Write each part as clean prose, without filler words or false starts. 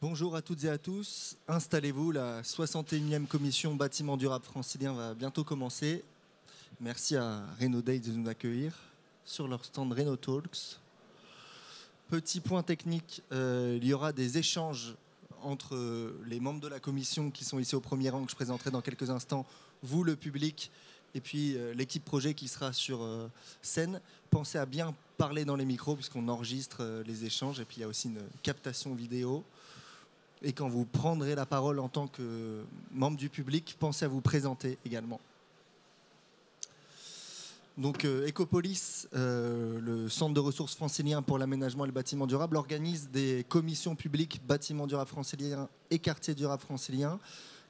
Bonjour à toutes et à tous, installez-vous, la 61e commission bâtiment durable francilien va bientôt commencer. Merci à Renault Days de nous accueillir sur leur stand Renault Talks. Petit point technique, il y aura des échanges entre les membres de la commission qui sont ici au premier rang que je présenterai dans quelques instants, vous le public et puis l'équipe projet qui sera sur scène. Pensez à bien parler dans les micros puisqu'on enregistre les échanges et puis il y a aussi une captation vidéo. Et quand vous prendrez la parole en tant que membre du public, pensez à vous présenter également. Donc Ecopolis, le centre de ressources francilien pour l'aménagement et le bâtiment durable, organise des commissions publiques bâtiment durable francilien et quartier durable francilien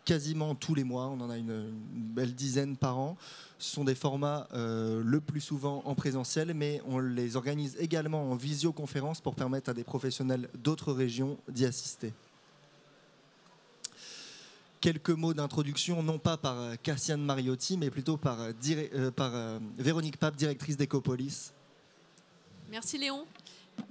quasiment tous les mois. On en a une belle dizaine par an. Ce sont des formats le plus souvent en présentiel, mais on les organise également en visioconférence pour permettre à des professionnels d'autres régions d'y assister. Quelques mots d'introduction, non pas par Cassiane Mariotti, mais plutôt par Véronique Pape, directrice d'Ecopolis. Merci Léon.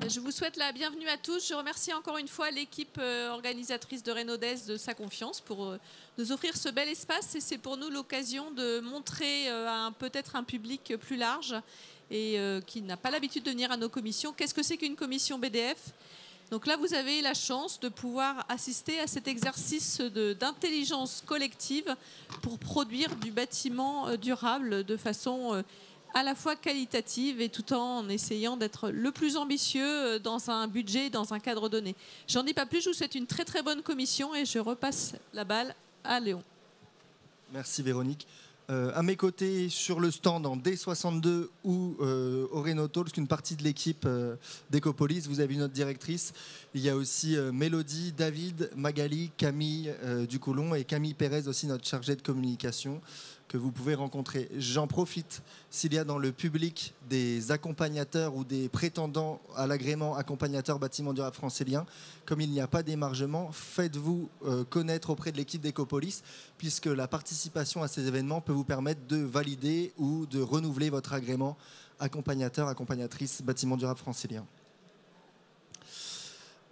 Je vous souhaite la bienvenue à tous. Je remercie encore une fois l'équipe organisatrice de Renault Days de sa confiance pour nous offrir ce bel espace. Et c'est pour nous l'occasion de montrer à peut-être un public plus large et qui n'a pas l'habitude de venir à nos commissions. Qu'est-ce que c'est qu'une commission BDF ? Donc là, vous avez la chance de pouvoir assister à cet exercice d'intelligence collective pour produire du bâtiment durable de façon à la fois qualitative et tout en essayant d'être le plus ambitieux dans un budget, dans un cadre donné. J'en dis pas plus, je vous souhaite une très très bonne commission et je repasse la balle à Léon. Merci Véronique. À mes côtés, sur le stand en D62 ou au Renault Talks, une partie de l'équipe d'Ecopolis, vous avez notre directrice. Il y a aussi Mélodie, David, Magali, Camille Ducoulon et Camille Pérez, aussi notre chargée de communication, que vous pouvez rencontrer. J'en profite, s'il y a dans le public des accompagnateurs ou des prétendants à l'agrément accompagnateur bâtiment durable francilien, comme il n'y a pas d'émargement, faites-vous connaître auprès de l'équipe d'Ecopolis, puisque la participation à ces événements peut vous permettre de valider ou de renouveler votre agrément accompagnateur, accompagnatrice bâtiment durable francilien.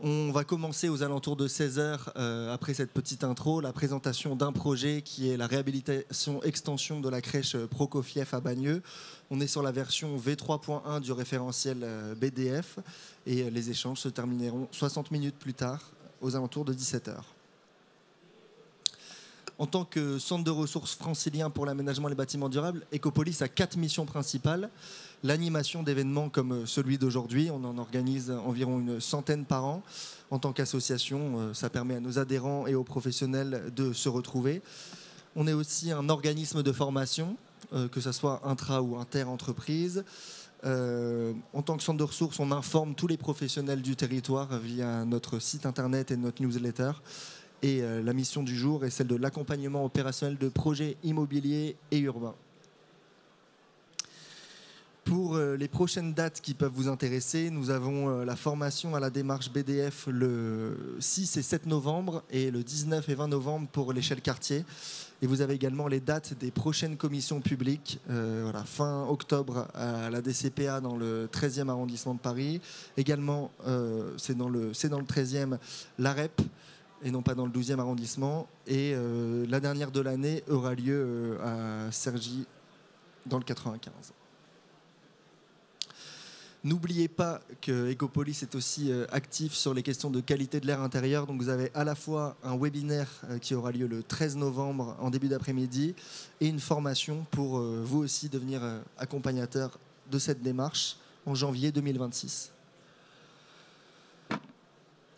On va commencer aux alentours de 16h, après cette petite intro, la présentation d'un projet qui est la réhabilitation extension de la crèche Prokofiev à Bagneux. On est sur la version V3.1 du référentiel BDF et les échanges se termineront 60 minutes plus tard, aux alentours de 17h. En tant que centre de ressources francilien pour l'aménagement et les bâtiments durables, Ecopolis a 4 missions principales. L'animation d'événements comme celui d'aujourd'hui, on en organise environ une centaine par an. En tant qu'association, ça permet à nos adhérents et aux professionnels de se retrouver. On est aussi un organisme de formation, que ce soit intra- ou inter-entreprise. En tant que centre de ressources, on informe tous les professionnels du territoire via notre site internet et notre newsletter. Et la mission du jour est celle de l'accompagnement opérationnel de projets immobiliers et urbains. Pour les prochaines dates qui peuvent vous intéresser, nous avons la formation à la démarche BDF le 6 et 7 novembre et le 19 et 20 novembre pour l'échelle quartier. Et vous avez également les dates des prochaines commissions publiques, fin octobre à la DCPA dans le 13e arrondissement de Paris. Également, c'est dans le 13e, l'AREP, et non pas dans le 12e arrondissement. Et la dernière de l'année aura lieu à Cergy, dans le 95. N'oubliez pas que Ecopolis est aussi actif sur les questions de qualité de l'air intérieur. Donc vous avez à la fois un webinaire qui aura lieu le 13 novembre en début d'après-midi et une formation pour vous aussi devenir accompagnateur de cette démarche en janvier 2026.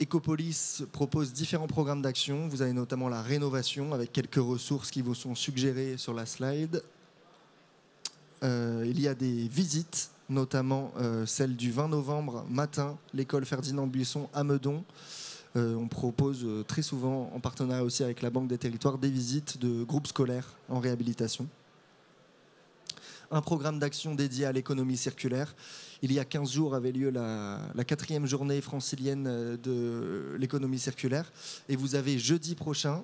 Ecopolis propose différents programmes d'action. Vous avez notamment la rénovation avec quelques ressources qui vous sont suggérées sur la slide. Il y a des visites, notamment celle du 20 novembre matin, l'école Ferdinand Buisson à Meudon. On propose très souvent, en partenariat aussi avec la Banque des Territoires, des visites de groupes scolaires en réhabilitation. Un programme d'action dédié à l'économie circulaire. Il y a 15 jours avait lieu la 4e journée francilienne de l'économie circulaire. Et vous avez jeudi prochain,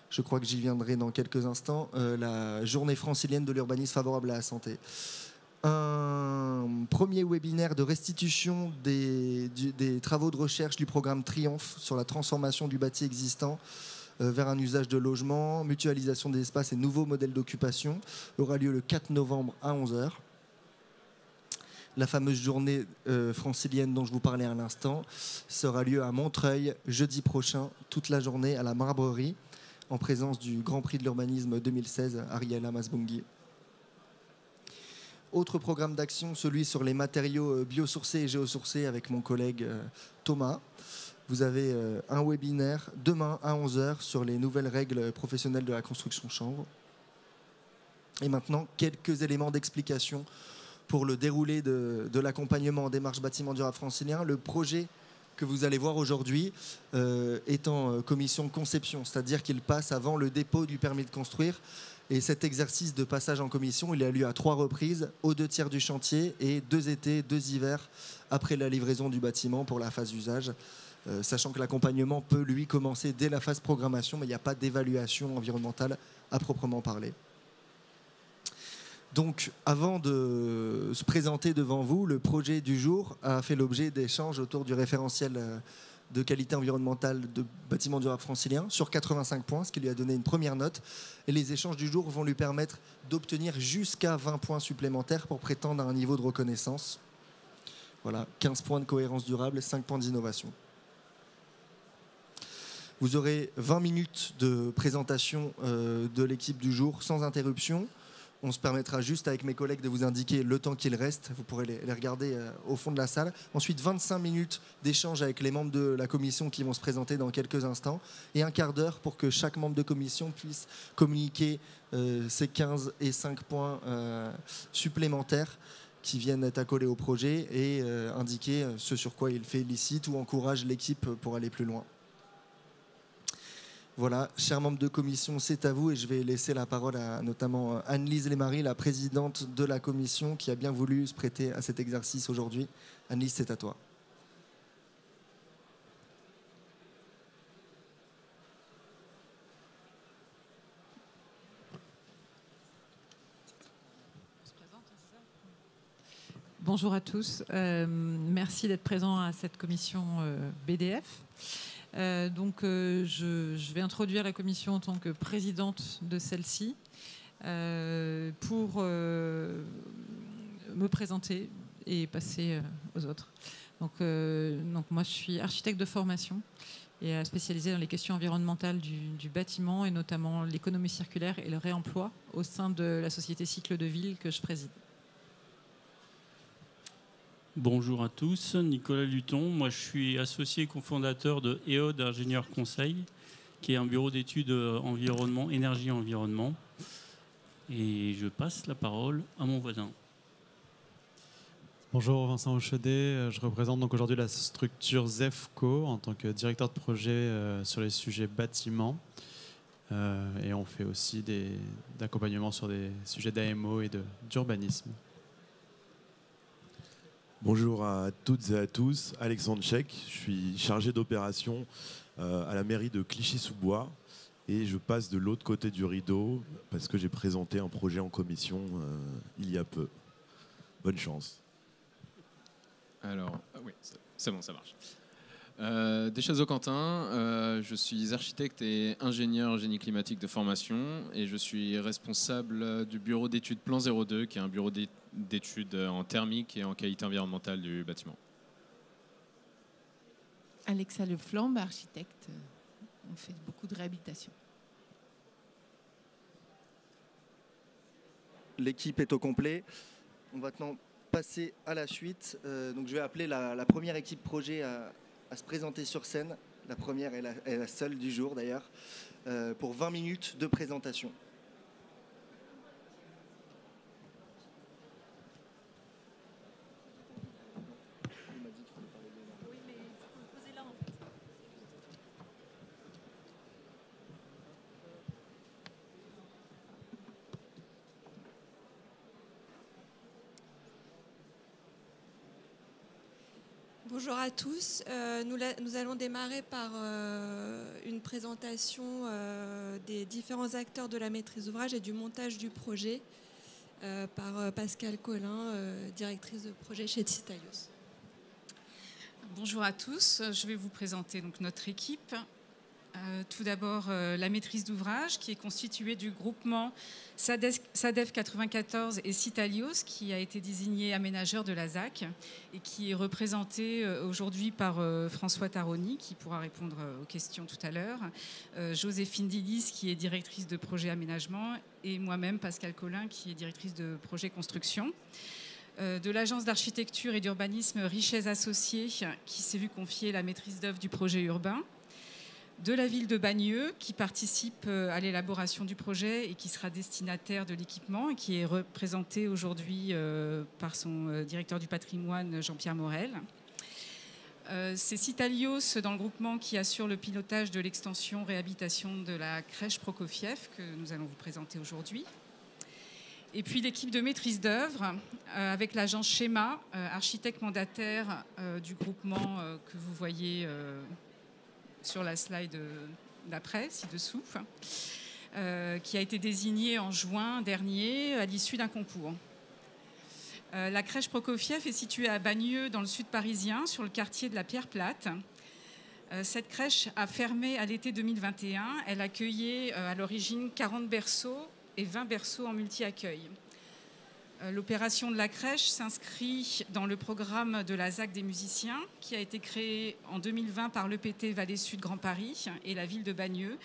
je crois que j'y viendrai dans quelques instants, la journée francilienne de l'urbanisme favorable à la santé. un premier webinaire de restitution des travaux de recherche du programme Triomphe sur la transformation du bâti existant vers un usage de logement, mutualisation des espaces et nouveaux modèles d'occupation aura lieu le 4 novembre à 11 h. La fameuse journée francilienne dont je vous parlais à l'instant sera lieu à Montreuil jeudi prochain, toute la journée à la Marbrerie, en présence du Grand Prix de l'urbanisme 2016, Ariela Masbungi. Autre programme d'action, celui sur les matériaux biosourcés et géosourcés avec mon collègue Thomas. Vous avez un webinaire demain à 11 h sur les nouvelles règles professionnelles de la construction chanvre. Et maintenant, quelques éléments d'explication pour le déroulé de l'accompagnement en démarche bâtiment durable francilien. Le projet que vous allez voir aujourd'hui est en commission de conception, c'est-à-dire qu'il passe avant le dépôt du permis de construire. Et cet exercice de passage en commission, il a lieu à 3 reprises, aux 2 tiers du chantier et 2 étés, 2 hivers après la livraison du bâtiment pour la phase usage. Sachant que l'accompagnement peut, lui, commencer dès la phase programmation, mais il n'y a pas d'évaluation environnementale à proprement parler. Donc, avant de se présenter devant vous, le projet du jour a fait l'objet d'échanges autour du référentiel de qualité environnementale de bâtiment durable francilien sur 85 points, ce qui lui a donné une première note. Et les échanges du jour vont lui permettre d'obtenir jusqu'à 20 points supplémentaires pour prétendre à un niveau de reconnaissance. Voilà, 15 points de cohérence durable et 5 points d'innovation. Vous aurez 20 minutes de présentation de l'équipe du jour sans interruption. On se permettra juste avec mes collègues de vous indiquer le temps qu'il reste. Vous pourrez les regarder au fond de la salle. Ensuite, 25 minutes d'échange avec les membres de la commission qui vont se présenter dans quelques instants. Et un quart d'heure pour que chaque membre de commission puisse communiquer ses 15 et 5 points supplémentaires qui viennent être accolés au projet et indiquer ce sur quoi il félicite ou encourage l'équipe pour aller plus loin. Voilà, chers membres de commission, c'est à vous et je vais laisser la parole à notamment Anne-Lise Lémarie, la présidente de la commission qui a bien voulu se prêter à cet exercice aujourd'hui. Anne-Lise, c'est à toi. Bonjour à tous, merci d'être présents à cette commission BDF. Je vais introduire la commission en tant que présidente de celle-ci pour me présenter et passer aux autres. Donc moi, je suis architecte de formation et spécialisée dans les questions environnementales du bâtiment et notamment l'économie circulaire et le réemploi au sein de la société Cycle de Ville que je préside. Bonjour à tous, Nicolas Luton. Moi, je suis associé et cofondateur de EOD Ingénieurs Conseil, qui est un bureau d'études environnement, énergie et environnement. Et je passe la parole à mon voisin. Bonjour, Vincent Auchaudet. Je représente donc aujourd'hui la structure ZEFCO en tant que directeur de projet sur les sujets bâtiments. Et on fait aussi d'accompagnement sur des sujets d'AMO et d'urbanisme. Bonjour à toutes et à tous, Alexandre Chek, je suis chargé d'opération à la mairie de Clichy-sous-Bois et je passe de l'autre côté du rideau parce que j'ai présenté un projet en commission il y a peu. Bonne chance. Alors, oui, c'est bon, ça marche. Deschazeaux-Quentin, je suis architecte et ingénieur génie climatique de formation et je suis responsable du bureau d'études Plan 02, qui est un bureau d'études en thermique et en qualité environnementale du bâtiment. Alexa Leflambe, architecte. On fait beaucoup de réhabilitation. L'équipe est au complet. On va maintenant passer à la suite. Donc je vais appeler la première équipe projet à se présenter sur scène. La première est la seule du jour d'ailleurs, pour 20 minutes de présentation. Bonjour à tous. Nous allons démarrer par une présentation des différents acteurs de la maîtrise d'ouvrage et du montage du projet. par Pascal Collin, directrice de projet chez Citalios. Bonjour à tous, je vais vous présenter donc notre équipe. Tout d'abord, la maîtrise d'ouvrage qui est constituée du groupement SADEF 94 et Citalios qui a été désigné aménageur de la ZAC et qui est représenté aujourd'hui par François Taroni qui pourra répondre aux questions tout à l'heure, Joséphine Dilis qui est directrice de projet aménagement et moi-même Pascal Collin qui est directrice de projet construction. De l'agence d'architecture et d'urbanisme Richets Associés qui s'est vu confier la maîtrise d'œuvre du projet urbain, de la ville de Bagneux qui participe à l'élaboration du projet et qui sera destinataire de l'équipement et qui est représenté aujourd'hui par son directeur du patrimoine Jean-Pierre Morel. C'est Citalios dans le groupement qui assure le pilotage de l'extension réhabilitation de la crèche Prokofiev que nous allons vous présenter aujourd'hui. Et puis l'équipe de maîtrise d'œuvre avec l'agence Schéma, architecte mandataire du groupement que vous voyez sur la slide d'après, ci-dessous, qui a été désigné en juin dernier à l'issue d'un concours. La crèche Prokofiev est située à Bagneux, dans le sud parisien, sur le quartier de la Pierre Plate. Cette crèche a fermé à l'été 2021. Elle accueillait à l'origine 40 berceaux et 20 berceaux en multi-accueil. L'opération de la crèche s'inscrit dans le programme de la ZAC des musiciens qui a été créé en 2020 par l'EPT Vallée Sud Grand Paris et la ville de Bagneux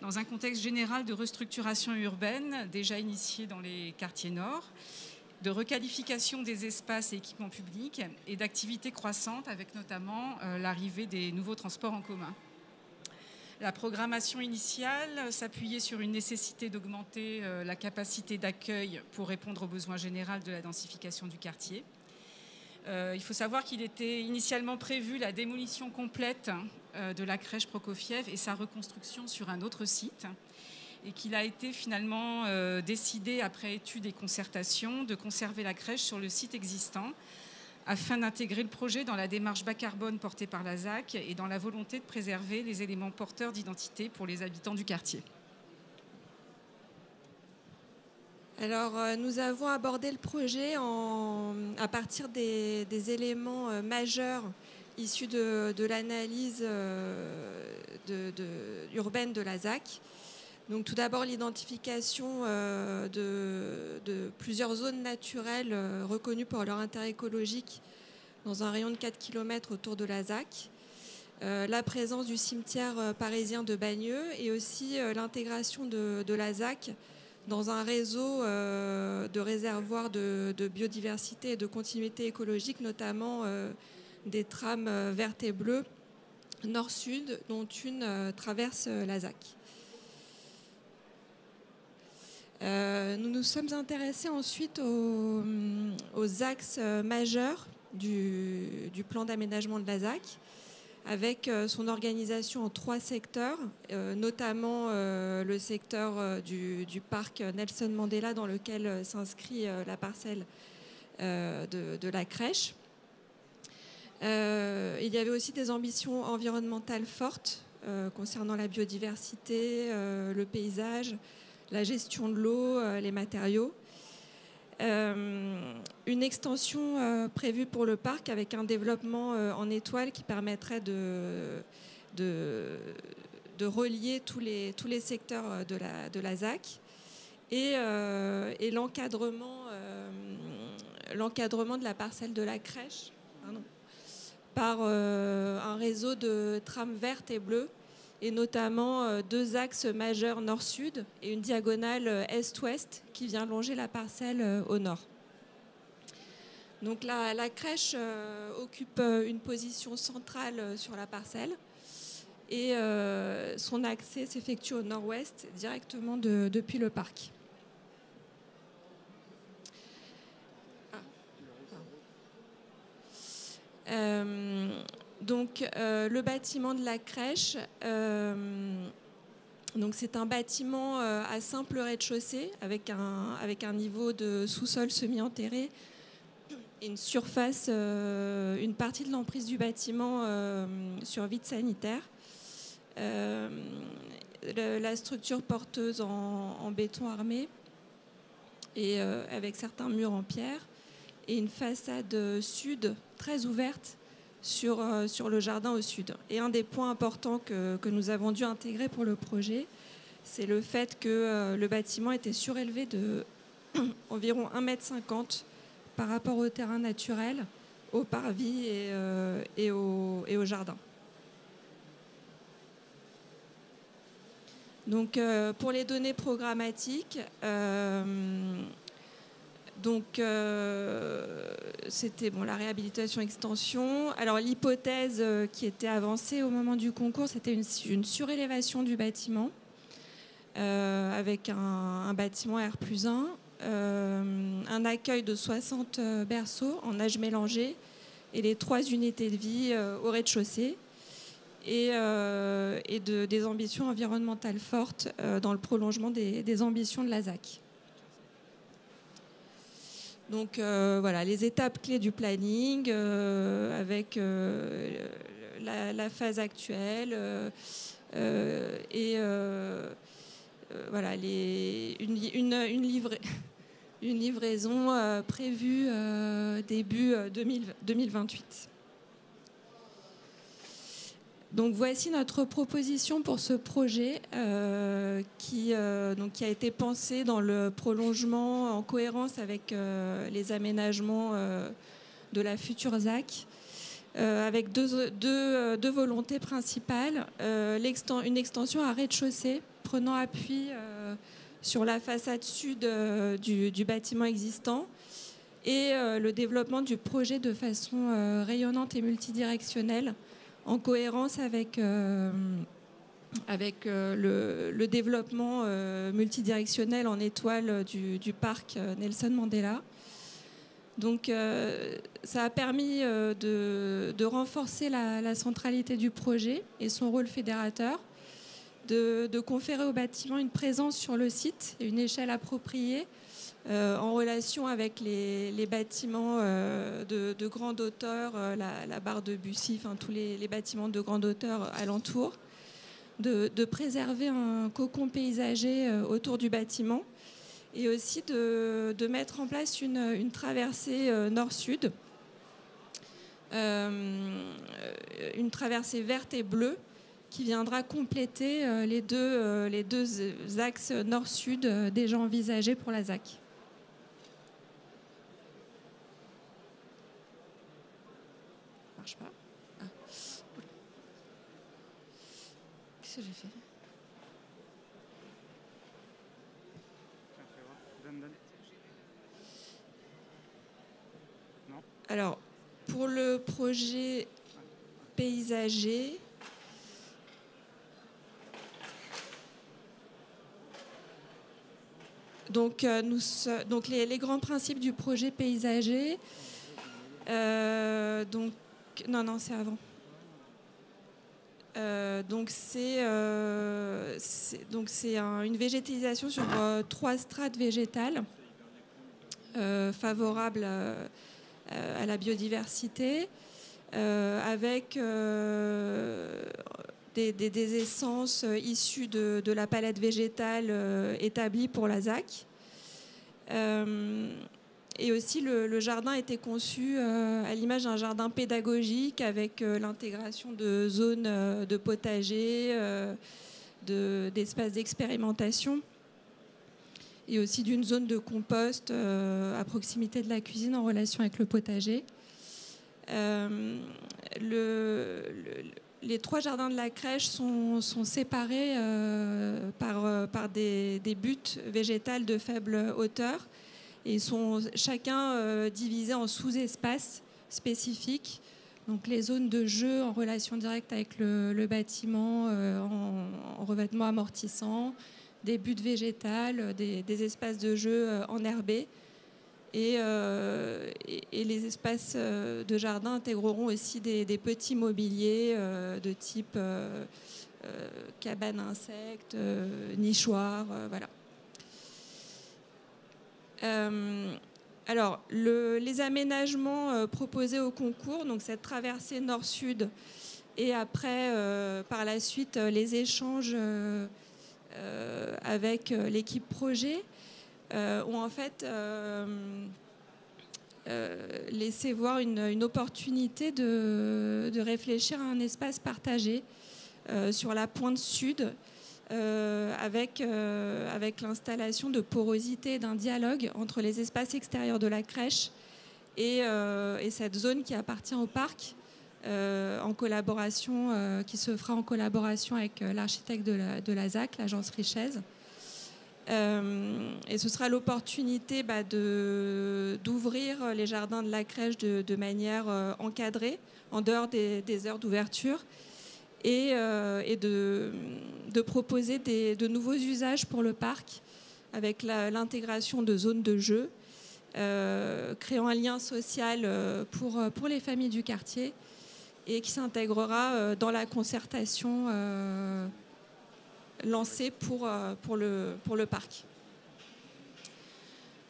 dans un contexte général de restructuration urbaine déjà initiée dans les quartiers nord, de requalification des espaces et équipements publics et d'activités croissantes avec notamment l'arrivée des nouveaux transports en commun. La programmation initiale s'appuyait sur une nécessité d'augmenter la capacité d'accueil pour répondre aux besoins généraux de la densification du quartier. Il faut savoir qu'il était initialement prévu la démolition complète de la crèche Prokofiev et sa reconstruction sur un autre site et qu'il a été finalement décidé, après études et concertations, de conserver la crèche sur le site existant afin d'intégrer le projet dans la démarche bas carbone portée par la ZAC et dans la volonté de préserver les éléments porteurs d'identité pour les habitants du quartier. Alors, nous avons abordé le projet à partir des éléments majeurs issus de l'analyse urbaine de la ZAC. Donc, tout d'abord, l'identification de plusieurs zones naturelles reconnues pour leur intérêt écologique dans un rayon de 4 km autour de la ZAC. La présence du cimetière parisien de Bagneux et aussi l'intégration de la ZAC dans un réseau de réservoirs de biodiversité et de continuité écologique, notamment des trames vertes et bleues nord-sud, dont une traverse la ZAC. Nous nous sommes intéressés ensuite aux axes majeurs du plan d'aménagement de la ZAC, avec son organisation en 3 secteurs, notamment le secteur du parc Nelson Mandela dans lequel s'inscrit la parcelle de la crèche. Il y avait aussi des ambitions environnementales fortes concernant la biodiversité, le paysage, la gestion de l'eau, les matériaux. Une extension prévue pour le parc avec un développement en étoile qui permettrait de relier tous les secteurs de la ZAC et l'encadrement de la parcelle de la crèche par un réseau de trames vertes et bleues et notamment 2 axes majeurs nord-sud et une diagonale est-ouest qui vient longer la parcelle au nord. Donc la crèche occupe une position centrale sur la parcelle et son accès s'effectue au nord-ouest directement depuis le parc. Donc le bâtiment de la crèche, donc c'est un bâtiment à simple rez-de-chaussée avec un niveau de sous-sol semi-enterré et une surface, une partie de l'emprise du bâtiment sur vide sanitaire. La structure porteuse en béton armé et avec certains murs en pierre, et une façade sud très ouverte sur le jardin au sud. Et un des points importants que nous avons dû intégrer pour le projet, c'est le fait que le bâtiment était surélevé de environ 1,50 m par rapport au terrain naturel, au parvis et au jardin. Donc, pour les données programmatiques, c'était la réhabilitation extension. Alors l'hypothèse qui était avancée au moment du concours, c'était une surélévation du bâtiment avec un bâtiment R+1, un accueil de 60 berceaux en âge mélangé et les 3 unités de vie au rez-de-chaussée. Et des ambitions environnementales fortes dans le prolongement des ambitions de la ZAC. Donc voilà, les étapes clés du planning avec la phase actuelle voilà, une livraison prévue début 2028. Donc voici notre proposition pour ce projet qui a été pensé dans le prolongement en cohérence avec les aménagements de la future ZAC, avec deux volontés principales. Une extension à rez-de-chaussée prenant appui sur la façade sud du bâtiment existant et le développement du projet de façon rayonnante et multidirectionnelle, en cohérence avec le développement multidirectionnel en étoile du parc Nelson Mandela. Donc ça a permis de renforcer la centralité du projet et son rôle fédérateur, de conférer au bâtiment une présence sur le site et une échelle appropriée en relation avec les bâtiments de grande hauteur, la barre de Bussy, enfin tous les bâtiments de grande hauteur alentour, de préserver un cocon paysager autour du bâtiment et aussi de mettre en place une traversée nord-sud, une traversée verte et bleue qui viendra compléter les deux axes nord-sud déjà envisagés pour la ZAC. Pas. Ah. Qu'est-ce que j'ai fait ? Alors, pour le projet paysager, donc les grands principes du projet paysager, non, c'est avant. Donc c'est une végétalisation sur 3 strates végétales favorables à la biodiversité, avec des essences issues de la palette végétale établie pour la ZAC. Et aussi, le jardin a été conçu à l'image d'un jardin pédagogique avec l'intégration de zones de potager, d'espaces d'expérimentation et aussi d'une zone de compost à proximité de la cuisine en relation avec le potager. Les 3 jardins de la crèche sont séparés par des buttes végétales de faible hauteur. Et ils sont chacun divisés en sous-espaces spécifiques. Donc les zones de jeu en relation directe avec le bâtiment, en revêtement amortissant, des buttes végétales, des espaces de jeu enherbés. Et les espaces de jardin intégreront aussi des petits mobiliers de type cabane à insectes, nichoirs, voilà. Alors, les aménagements proposés au concours, donc cette traversée nord-sud, et après, par la suite, les échanges avec l'équipe projet, ont en fait laissé voir une opportunité de réfléchir à un espace partagé sur la pointe sud, avec l'installation de porosité, d'un dialogue entre les espaces extérieurs de la crèche et cette zone qui appartient au parc, en collaboration, qui se fera en collaboration avec l'architecte de la ZAC, l'agence Richez. Et ce sera l'opportunité d'ouvrir les jardins de la crèche de manière encadrée, en dehors des heures d'ouverture, et de proposer de nouveaux usages pour le parc, avec l'intégration de zones de jeu, créant un lien social pour les familles du quartier, et qui s'intégrera dans la concertation lancée pour le parc.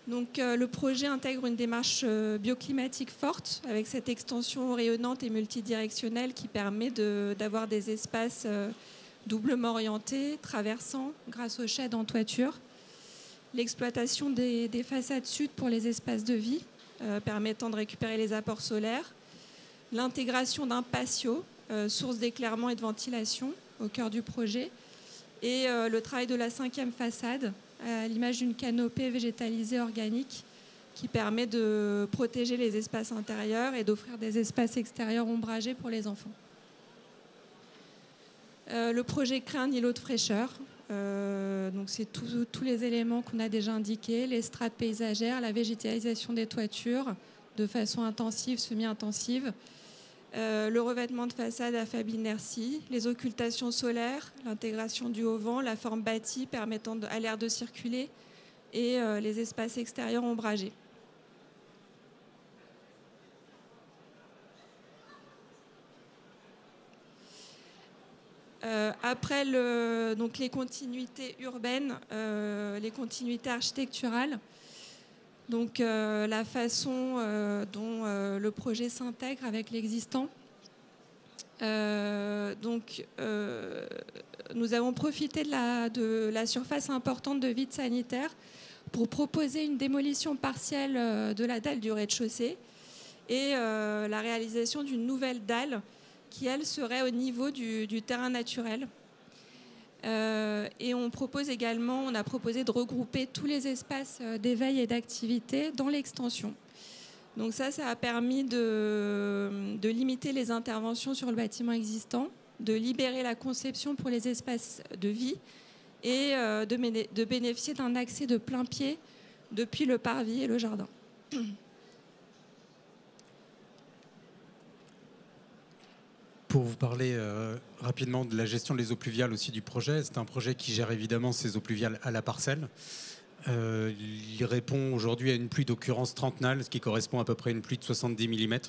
Donc, le projet intègre une démarche bioclimatique forte, avec cette extension rayonnante et multidirectionnelle qui permet d'avoir des espaces doublement orientés, traversants, grâce aux sheds en toiture. L'exploitation des façades sud pour les espaces de vie, permettant de récupérer les apports solaires. L'intégration d'un patio, source d'éclairement et de ventilation, au cœur du projet. Et le travail de la 5e façade, à l'image d'une canopée végétalisée organique qui permet de protéger les espaces intérieurs et d'offrir des espaces extérieurs ombragés pour les enfants. Le projet crée un îlot de fraîcheur. Donc c'est tous les éléments qu'on a déjà indiqués, les strates paysagères, la végétalisation des toitures de façon intensive, semi-intensive, le revêtement de façade à faible inertie, les occultations solaires, l'intégration du haut vent, la forme bâtie permettant à l'air de circuler, et les espaces extérieurs ombragés. Après donc les continuités urbaines, les continuités architecturales, donc la façon dont le projet s'intègre avec l'existant. Nous avons profité de la surface importante de vide sanitaire pour proposer une démolition partielle de la dalle du rez-de-chaussée et la réalisation d'une nouvelle dalle qui, elle, serait au niveau du terrain naturel. Et on a proposé de regrouper tous les espaces d'éveil et d'activité dans l'extension. Donc ça a permis de limiter les interventions sur le bâtiment existant, de libérer la conception pour les espaces de vie et de bénéficier d'un accès de plein pied depuis le parvis et le jardin. Pour vous parler rapidement de la gestion des eaux pluviales aussi du projet, c'est un projet qui gère évidemment ces eaux pluviales à la parcelle. Il répond aujourd'hui à une pluie d'occurrence trentenale, ce qui correspond à peu près à une pluie de 70 mm,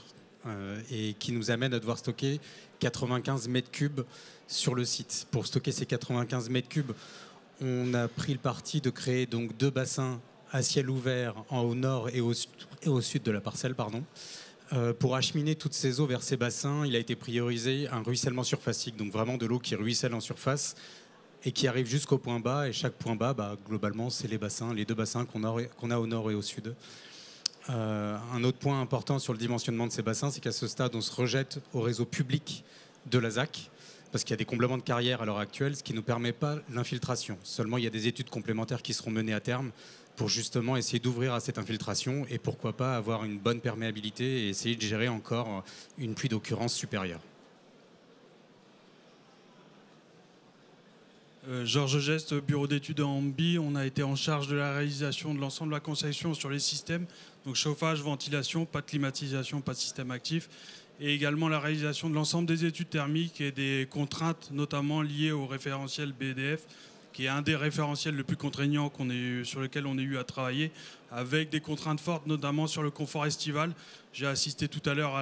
et qui nous amène à devoir stocker 95 mètres cubes sur le site. Pour stocker ces 95 mètres cubes, on a pris le parti de créer donc 2 bassins à ciel ouvert au nord et au sud de la parcelle, Pour acheminer toutes ces eaux vers ces bassins, il a été priorisé un ruissellement surfacique, donc vraiment de l'eau qui ruisselle en surface et qui arrive jusqu'au point bas. Et chaque point bas, globalement, c'est les 2 bassins qu'on a au nord et au sud. Un autre point important sur le dimensionnement de ces bassins, c'est qu'à ce stade, on se rejette au réseau public de la ZAC, parce qu'il y a des comblements de carrière à l'heure actuelle, ce qui ne permet pas l'infiltration. Seulement, il y a des études complémentaires qui seront menées à terme pour justement essayer d'ouvrir à cette infiltration et pourquoi pas avoir une bonne perméabilité et essayer de gérer encore une pluie d'occurrence supérieure. Georges Geste, bureau d'études en BI. On a été en charge de la réalisation de l'ensemble de la conception sur les systèmes, donc chauffage, ventilation, pas de climatisation, pas de système actif, et également la réalisation de l'ensemble des études thermiques et des contraintes, notamment liées au référentiel BDF, qui est un des référentiels les plus contraignants sur lesquels on a eu à travailler, avec des contraintes fortes, notamment sur le confort estival. J'ai assisté tout à l'heure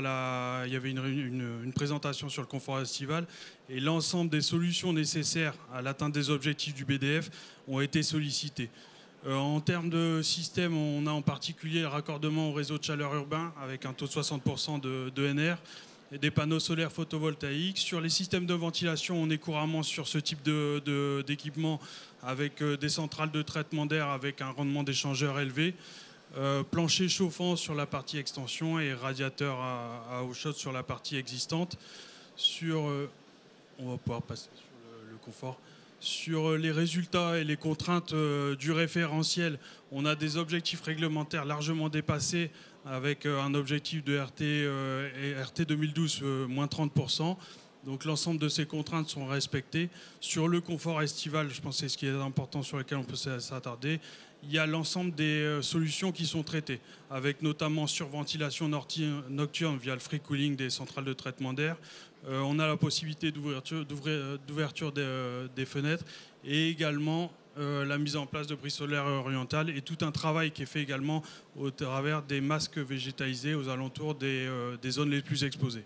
il y avait une présentation sur le confort estival, et l'ensemble des solutions nécessaires à l'atteinte des objectifs du BDF ont été sollicitées. En termes de système, on a en particulier le raccordement au réseau de chaleur urbain avec un taux de 60% d'ENR, et des panneaux solaires photovoltaïques. Sur les systèmes de ventilation, on est couramment sur ce type d'équipement avec des centrales de traitement d'air avec un rendement d'échangeur élevé. Plancher chauffant sur la partie extension et radiateur à eau chaude sur la partie existante. On va pouvoir passer sur le confort. Sur les résultats et les contraintes du référentiel, on a des objectifs réglementaires largement dépassés avec un objectif de RT 2012 moins 30%. Donc l'ensemble de ces contraintes sont respectées. Sur le confort estival, je pense que c'est ce qui est important sur lequel on peut s'attarder. Il y a l'ensemble des solutions qui sont traitées, avec notamment surventilation nocturne via le free cooling des centrales de traitement d'air. On a la possibilité d'ouverture des fenêtres et également la mise en place de brise solaire orientale et tout un travail qui est fait également au travers des masques végétalisés aux alentours des zones les plus exposées.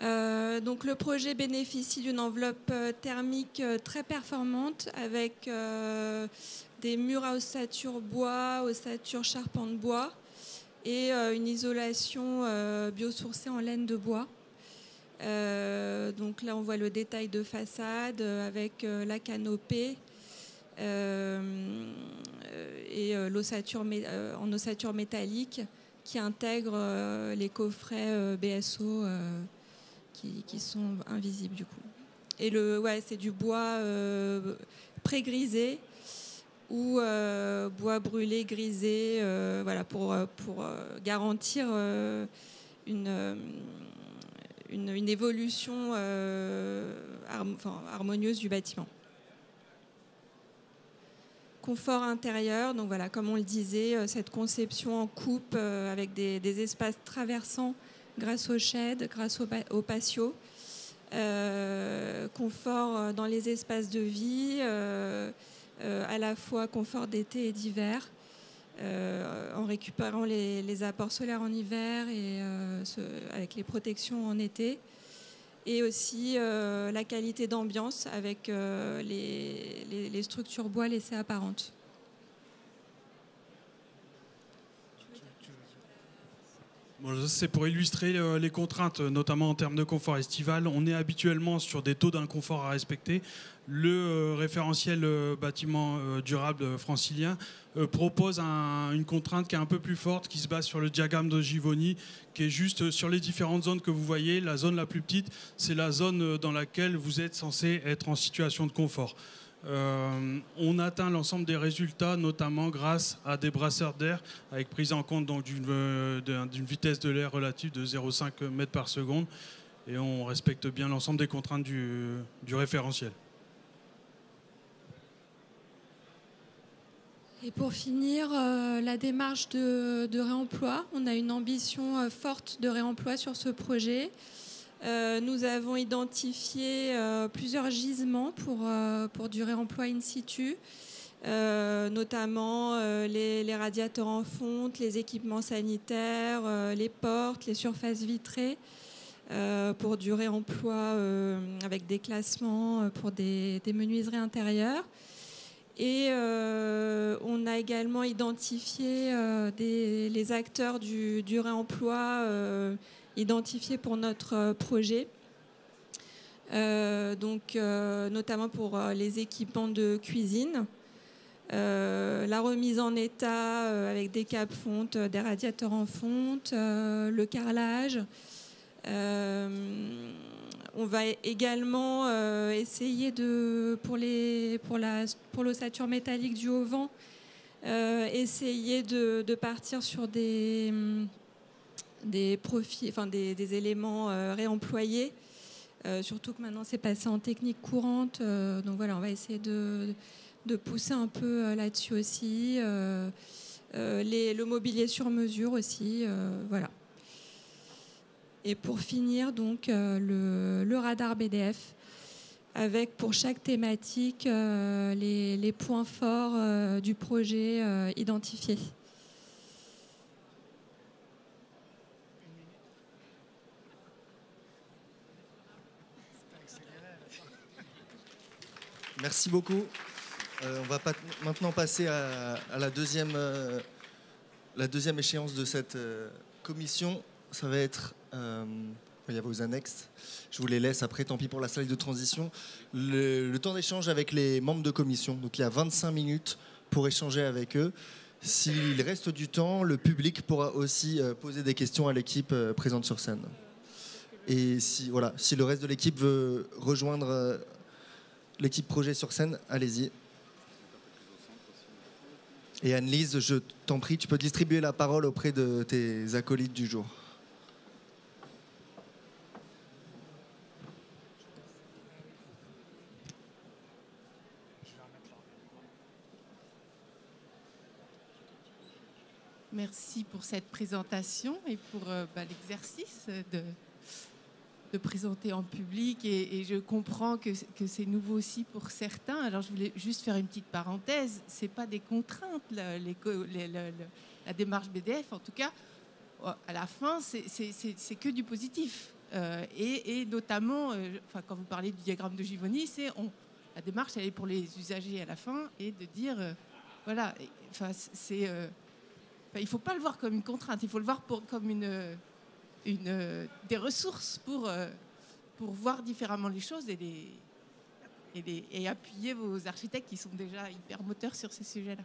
Donc le projet bénéficie d'une enveloppe thermique très performante avec des murs à ossature bois, ossature charpente bois et une isolation biosourcée en laine de bois. Donc là on voit le détail de façade avec la canopée et l'ossature en ossature métallique qui intègre les coffrets BSO qui sont invisibles du coup. Et c'est du bois pré-grisé ou bois brûlé grisé, voilà, pour garantir une évolution harmonieuse du bâtiment. Confort intérieur, donc voilà, comme on le disait, cette conception en coupe avec des espaces traversants grâce aux sheds, grâce au patio. Confort dans les espaces de vie, à la fois confort d'été et d'hiver, en récupérant les apports solaires en hiver et avec les protections en été. Et aussi la qualité d'ambiance avec les structures bois laissées apparentes. Bon, c'est pour illustrer les contraintes, notamment en termes de confort estival. On est habituellement sur des taux d'inconfort à respecter. Le référentiel bâtiment durable francilien propose une contrainte qui est un peu plus forte, qui se base sur le diagramme de Givoni, qui est juste sur les différentes zones que vous voyez. La zone la plus petite, c'est la zone dans laquelle vous êtes censé être en situation de confort. On atteint l'ensemble des résultats, notamment grâce à des brasseurs d'air, avec prise en compte d'une vitesse de l'air relative de 0,5 mètres par seconde. Et on respecte bien l'ensemble des contraintes du référentiel. Et pour finir, la démarche de réemploi. On a une ambition forte de réemploi sur ce projet. Nous avons identifié plusieurs gisements pour du réemploi in situ, notamment les radiateurs en fonte, les équipements sanitaires, les portes, les surfaces vitrées, pour du réemploi avec des classements pour des menuiseries intérieures. Et on a également identifié les acteurs du réemploi identifiés pour notre projet. Notamment pour les équipements de cuisine, la remise en état avec des capes fonte, des radiateurs en fonte, le carrelage. On va également essayer pour l'ossature métallique du haut-vent, essayer de partir sur des éléments réemployés, surtout que maintenant c'est passé en technique courante. Donc voilà, on va essayer de pousser un peu là-dessus aussi. Le mobilier sur mesure aussi, voilà. Et pour finir, donc, le radar BDF, avec pour chaque thématique les points forts du projet identifiés. Merci beaucoup. On va maintenant passer à la deuxième La deuxième échéance de cette commission, ça va être... il y a vos annexes. Je vous les laisse après, tant pis pour la slide de transition. Le temps d'échange avec les membres de commission. Donc il y a 25 minutes pour échanger avec eux. S'il reste du temps, le public pourra aussi poser des questions à l'équipe présente sur scène. Et si le reste de l'équipe veut rejoindre l'équipe projet sur scène, allez-y. Et Anne-Lise, je t'en prie, tu peux distribuer la parole auprès de tes acolytes du jour. Merci pour cette présentation et pour l'exercice de présenter en public. Et je comprends que c'est nouveau aussi pour certains. Alors, je voulais juste faire une petite parenthèse. Ce n'est pas des contraintes, la démarche BDF. En tout cas, à la fin, c'est que du positif. Et notamment, quand vous parlez du diagramme de Givoni, la démarche, elle est pour les usagers à la fin et de dire, voilà, il ne faut pas le voir comme une contrainte, il faut le voir comme des ressources pour voir différemment les choses et appuyer vos architectes qui sont déjà hyper moteurs sur ces sujets-là.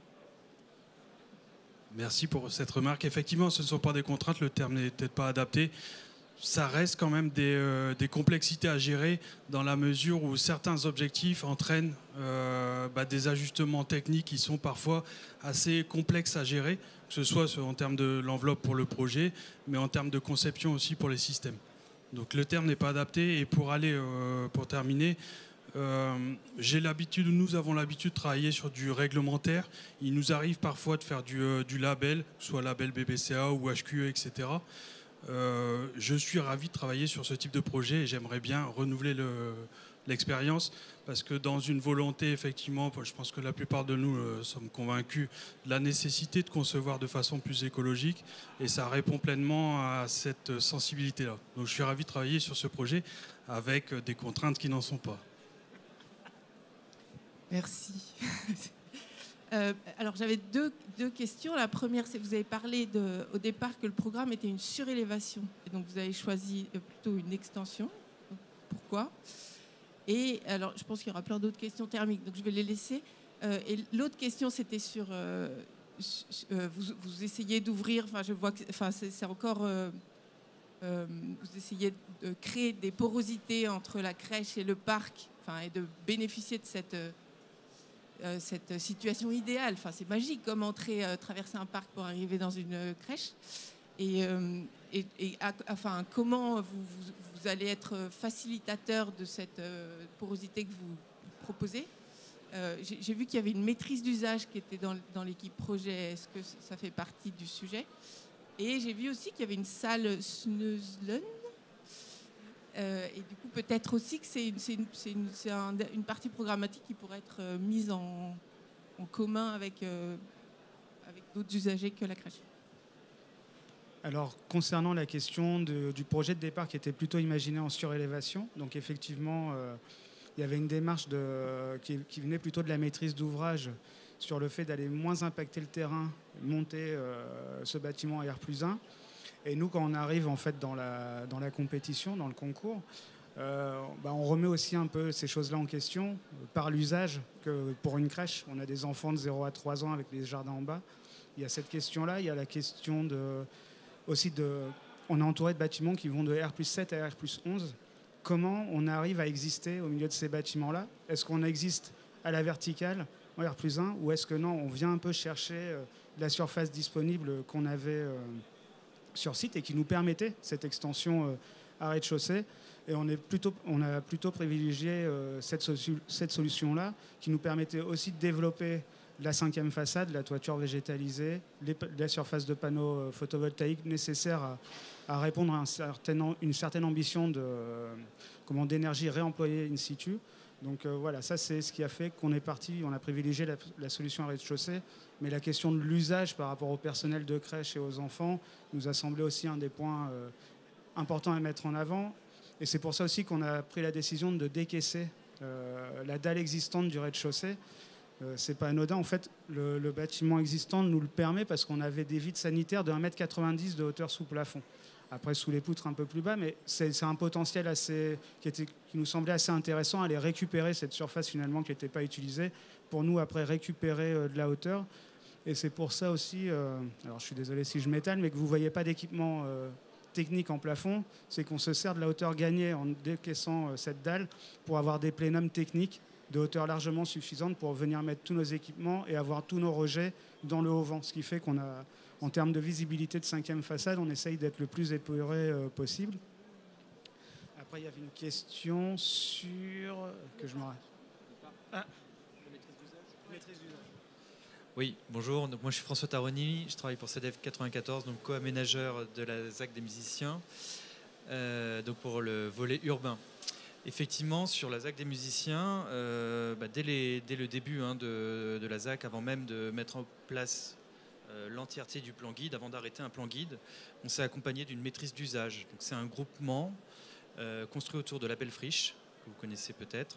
Merci pour cette remarque. Effectivement, ce ne sont pas des contraintes, le terme n'est peut-être pas adapté. Ça reste quand même des complexités à gérer dans la mesure où certains objectifs entraînent des ajustements techniques qui sont parfois assez complexes à gérer, que ce soit en termes de l'enveloppe pour le projet, mais en termes de conception aussi pour les systèmes. Donc le terme n'est pas adapté. Et pour terminer, nous avons l'habitude de travailler sur du réglementaire. Il nous arrive parfois de faire du label, soit label BBCA ou HQE, etc. Je suis ravi de travailler sur ce type de projet et j'aimerais bien renouveler l'expérience parce que dans une volonté, effectivement, je pense que la plupart de nous sommes convaincus de la nécessité de concevoir de façon plus écologique et ça répond pleinement à cette sensibilité-là. Donc je suis ravi de travailler sur ce projet avec des contraintes qui n'en sont pas. Merci. Alors j'avais deux questions. La première, c'est que vous avez parlé au départ que le programme était une surélévation. Et donc vous avez choisi plutôt une extension. Pourquoi ? Et alors je pense qu'il y aura plein d'autres questions thermiques, donc je vais les laisser. Et l'autre question, c'était sur... vous essayez d'ouvrir, je vois que c'est encore... vous essayez de créer des porosités entre la crèche et le parc, et de bénéficier de cette situation idéale. C'est magique comme traverser un parc pour arriver dans une crèche. Comment vous allez être facilitateur de cette porosité que vous proposez. J'ai vu qu'il y avait une maîtrise d'usage qui était dans l'équipe projet. Est-ce que ça fait partie du sujet ? Et j'ai vu aussi qu'il y avait une salle Snøslen. Et du coup, peut-être aussi que c'est une partie programmatique qui pourrait être mise en commun avec d'autres usagers que la crèche. Alors, concernant la question du projet de départ qui était plutôt imaginé en surélévation, donc effectivement, il y avait une démarche qui venait plutôt de la maîtrise d'ouvrage sur le fait d'aller moins impacter le terrain, monter ce bâtiment à R+1. Et nous, quand on arrive en fait dans la compétition, dans le concours, on remet aussi un peu ces choses-là en question par l'usage que pour une crèche, on a des enfants de 0 à 3 ans avec les jardins en bas. Il y a cette question-là, il y a la question on est entouré de bâtiments qui vont de R+7 à R+11. Comment on arrive à exister au milieu de ces bâtiments-là ? Est-ce qu'on existe à la verticale en R+1 ou est-ce que non, on vient un peu chercher la surface disponible qu'on avait sur site et qui nous permettait cette extension à rez-de-chaussée. Et on a plutôt privilégié cette solution-là qui nous permettait aussi de développer la 5e façade, la toiture végétalisée, la surface de panneaux photovoltaïques nécessaires à répondre à une certaine ambition d'énergie réemployée in situ. Donc voilà, ça c'est ce qui a fait qu'on est parti, on a privilégié la solution à rez-de-chaussée, mais la question de l'usage par rapport au personnel de crèche et aux enfants nous a semblé aussi un des points importants à mettre en avant. Et c'est pour ça aussi qu'on a pris la décision de décaisser la dalle existante du rez-de-chaussée C'est pas anodin. En fait, le bâtiment existant nous le permet parce qu'on avait des vides sanitaires de 1,90 m de hauteur sous plafond. Après, sous les poutres, un peu plus bas, mais c'est un potentiel qui nous semblait assez intéressant, aller récupérer cette surface finalement qui n'était pas utilisée, pour nous, après, récupérer de la hauteur. Et c'est pour ça aussi, alors je suis désolé si je m'étale, mais que vous ne voyez pas d'équipement technique en plafond, c'est qu'on se sert de la hauteur gagnée en décaissant cette dalle pour avoir des plénums techniques de hauteur largement suffisante pour venir mettre tous nos équipements et avoir tous nos rejets dans le haut vent. Ce qui fait qu'on a, en termes de visibilité de 5e façade, on essaye d'être le plus épuré possible. Après, il y avait une question sur... que je me rappelle. Ah, maîtrise d'usage. Oui, bonjour. Donc, moi, je suis François Taroni. Je travaille pour CEDEF 94, donc co-aménageur de la ZAC des musiciens, donc pour le volet urbain. Effectivement, sur la ZAC des musiciens, dès le début de la ZAC, avant même de mettre en place l'entièreté du plan guide, avant d'arrêter un plan guide, on s'est accompagné d'une maîtrise d'usage. C'est un groupement construit autour de la Belle Friche, que vous connaissez peut-être,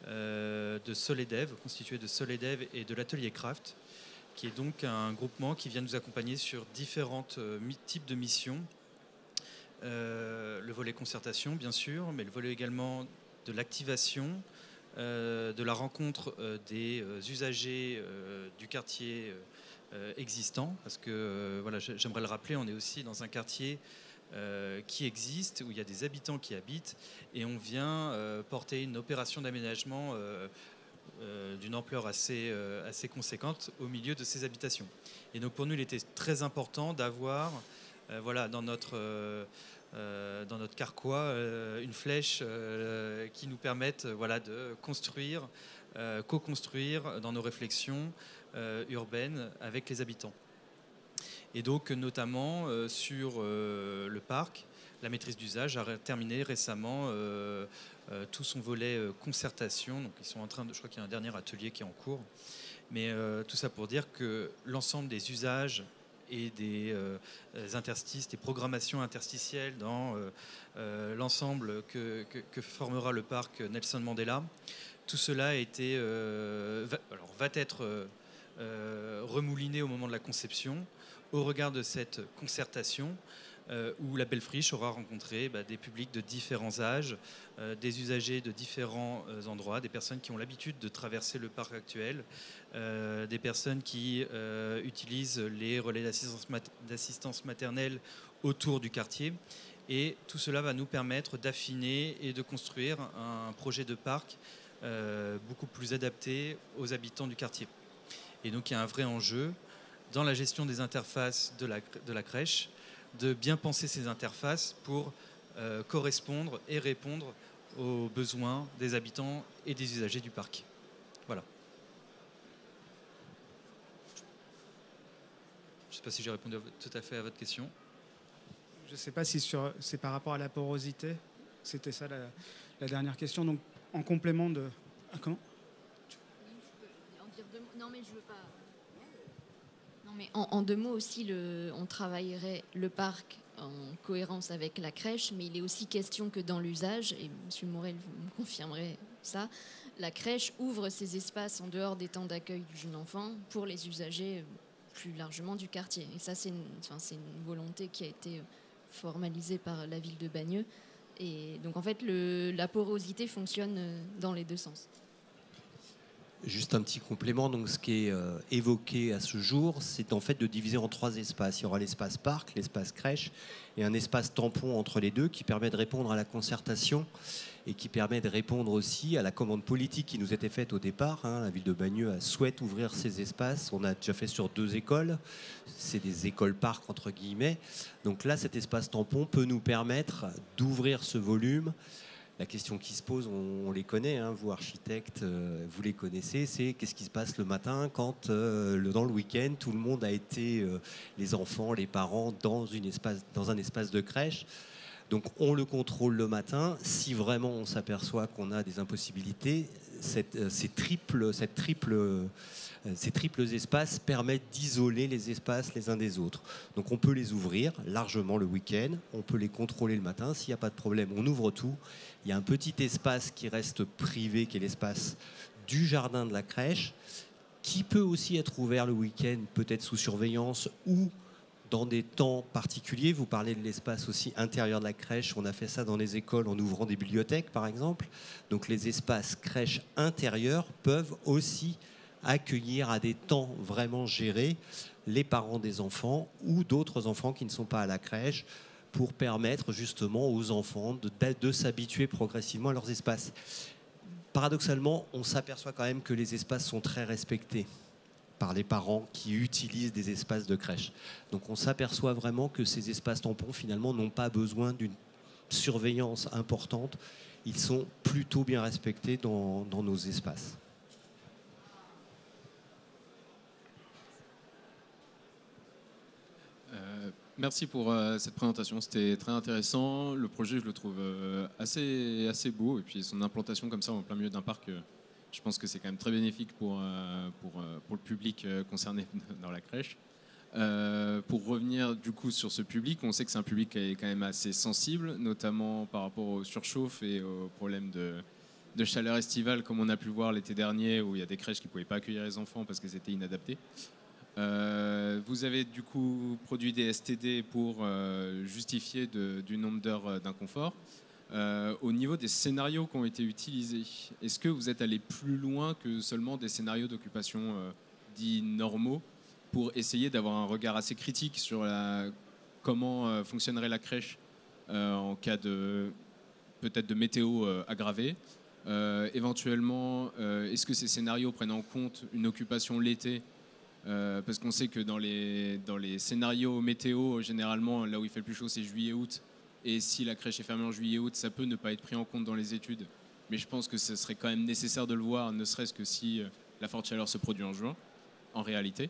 de Soledev, constitué de Soledev et de l'atelier Craft, qui est donc un groupement qui vient nous accompagner sur différents types de missions. Le volet concertation, bien sûr, mais le volet également de l'activation, de la rencontre des usagers du quartier existant, parce que voilà, j'aimerais le rappeler, on est aussi dans un quartier qui existe, où il y a des habitants qui habitent, et on vient porter une opération d'aménagement d'une ampleur assez conséquente au milieu de ces habitations. Et donc pour nous, il était très important d'avoir voilà, dans notre carquois une flèche qui nous permette voilà, de construire, co-construire dans nos réflexions urbaines avec les habitants. Et donc notamment sur le parc, la maîtrise d'usage a terminé récemment tout son volet concertation. Donc ils sont en train de, je crois qu'il y a un dernier atelier qui est en cours. Mais tout ça pour dire que l'ensemble des usages et des interstices, des programmations interstitielles dans l'ensemble que formera le parc Nelson Mandela, tout cela a été, va être remouliné au moment de la conception, au regard de cette concertation où la Belle Friche aura rencontré des publics de différents âges, des usagers de différents endroits, des personnes qui ont l'habitude de traverser le parc actuel, des personnes qui utilisent les relais d'assistance maternelle autour du quartier. Et tout cela va nous permettre d'affiner et de construire un projet de parc beaucoup plus adapté aux habitants du quartier. Et donc il y a un vrai enjeu dans la gestion des interfaces de la crèche, de bien penser ces interfaces pour correspondre et répondre aux besoins des habitants et des usagers du parc. Voilà. Je ne sais pas si j'ai répondu tout à fait à votre question. Je ne sais pas si c'est par rapport à la porosité. C'était ça la dernière question. Donc en complément de... Ah, comment ? Non mais je veux pas... Non, mais en 2 mots aussi, on travaillerait le parc en cohérence avec la crèche, mais il est aussi question que dans l'usage, et M. Morel vous me confirmerez ça, la crèche ouvre ses espaces en dehors des temps d'accueil du jeune enfant pour les usagers plus largement du quartier. Et ça, c'est une volonté qui a été formalisée par la ville de Bagneux. Et donc, en fait, la porosité fonctionne dans les 2 sens. Juste un petit complément, donc ce qui est évoqué à ce jour, c'est en fait de diviser en 3 espaces. Il y aura l'espace parc, l'espace crèche et un espace tampon entre les deux qui permet de répondre à la concertation et qui permet de répondre aussi à la commande politique qui nous était faite au départ. La ville de Bagneux souhaite ouvrir ces espaces. On a déjà fait sur 2 écoles. C'est des écoles parcs entre guillemets. Donc là, cet espace tampon peut nous permettre d'ouvrir ce volume. La question qui se pose, on les connaît, vous architectes, vous les connaissez, c'est qu'est-ce qui se passe le matin quand dans le week-end, tout le monde a été, les enfants, les parents, dans un espace de crèche. Donc on le contrôle le matin. Si vraiment on s'aperçoit qu'on a des impossibilités, ces triples espaces permettent d'isoler les espaces les uns des autres. Donc on peut les ouvrir largement le week-end, on peut les contrôler le matin. S'il n'y a pas de problème, on ouvre tout. Il y a un petit espace qui reste privé, qui est l'espace du jardin de la crèche, qui peut aussi être ouvert le week-end, peut-être sous surveillance ou dans des temps particuliers. Vous parlez de l'espace aussi intérieur de la crèche. On a fait ça dans les écoles en ouvrant des bibliothèques, par exemple. Donc les espaces crèches intérieurs peuvent aussi accueillir à des temps vraiment gérés les parents des enfants ou d'autres enfants qui ne sont pas à la crèche, pour permettre justement aux enfants de s'habituer progressivement à leurs espaces. Paradoxalement, on s'aperçoit quand même que les espaces sont très respectés par les parents qui utilisent des espaces de crèche. Donc on s'aperçoit vraiment que ces espaces tampons, finalement, n'ont pas besoin d'une surveillance importante. Ils sont plutôt bien respectés dans nos espaces. Merci pour cette présentation, c'était très intéressant. Le projet, je le trouve assez beau, et puis son implantation comme ça en plein milieu d'un parc, je pense que c'est quand même très bénéfique pour le public concerné dans la crèche. Pour revenir du coup sur ce public, on sait que c'est un public qui est quand même assez sensible, notamment par rapport aux surchauffes et aux problèmes de chaleur estivale, comme on a pu voir l'été dernier, où il y a des crèches qui ne pouvaient pas accueillir les enfants parce qu'elles étaient inadaptées. Vous avez du coup produit des STD pour justifier du nombre d'heures d'inconfort. Au niveau des scénarios qui ont été utilisés, est-ce que vous êtes allé plus loin que seulement des scénarios d'occupation dits normaux, pour essayer d'avoir un regard assez critique sur comment fonctionnerait la crèche en cas peut-être de météo aggravée? Éventuellement, est-ce que ces scénarios prennent en compte une occupation l'été? Parce qu'on sait que dans les scénarios météo, généralement, là où il fait le plus chaud, c'est juillet-août. Et si la crèche est fermée en juillet-août, ça peut ne pas être pris en compte dans les études. Mais je pense que ce serait quand même nécessaire de le voir, ne serait-ce que si la forte chaleur se produit en juin, en réalité.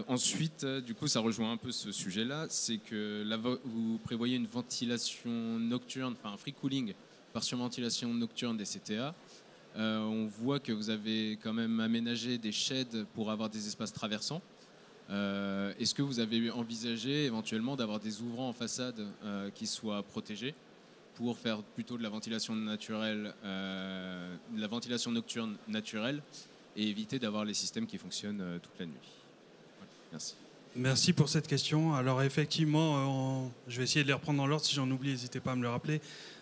Ensuite, du coup, ça rejoint un peu ce sujet-là, c'est que là, vous prévoyez une ventilation nocturne, enfin un free cooling par surventilation nocturne des CTA. On voit que vous avez quand même aménagé des sheds pour avoir des espaces traversants. Est-ce que vous avez envisagé éventuellement d'avoir des ouvrants en façade qui soient protégés pour faire plutôt de la ventilation naturelle, de la ventilation nocturne naturelle, et éviter d'avoir les systèmes qui fonctionnent toute la nuit? Voilà, merci. Merci pour cette question. Alors effectivement, je vais essayer de les reprendre dans l'ordre. Si j'en oublie, n'hésitez pas à me le rappeler.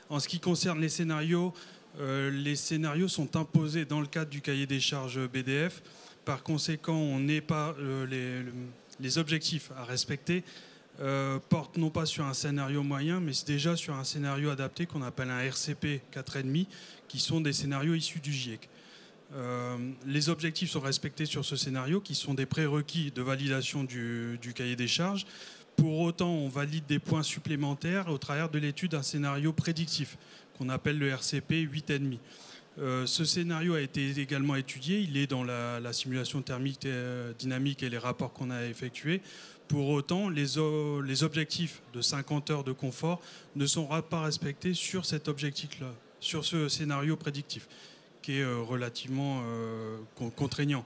En ce qui concerne les scénarios sont imposés dans le cadre du cahier des charges BDF. Par conséquent, on n'est pas les objectifs à respecter portent non pas sur un scénario moyen, mais déjà sur un scénario adapté qu'on appelle un RCP 4,5, qui sont des scénarios issus du GIEC. Les objectifs sont respectés sur ce scénario, qui sont des prérequis de validation du cahier des charges. Pour autant, on valide des points supplémentaires au travers de l'étude d'un scénario prédictif, qu'on appelle le RCP 8,5. Ce scénario a été également étudié, il est dans la simulation thermique dynamique et les rapports qu'on a effectués. Pour autant, les objectifs de 50 heures de confort ne sont pas respectés sur cet objectif-là, sur ce scénario prédictif, qui est relativement contraignant.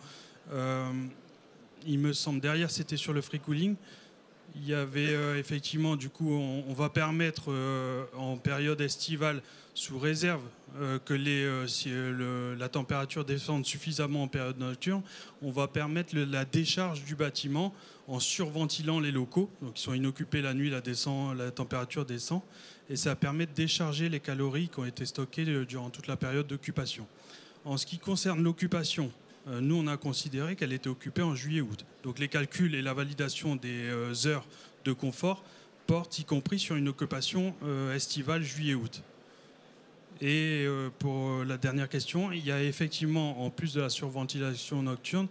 Il me semble, derrière, c'était sur le free cooling. Il y avait effectivement, du coup, on va permettre en période estivale, sous réserve que la température descende suffisamment en période nocturne, on va permettre la décharge du bâtiment en surventilant les locaux. Donc ils sont inoccupés la nuit, la température descend, et ça permet de décharger les calories qui ont été stockées durant toute la période d'occupation. En ce qui concerne l'occupation, nous, on a considéré qu'elle était occupée en juillet-août. Donc les calculs et la validation des heures de confort portent y compris sur une occupation estivale juillet-août. Et pour la dernière question, il y a effectivement, en plus de la surventilation nocturne,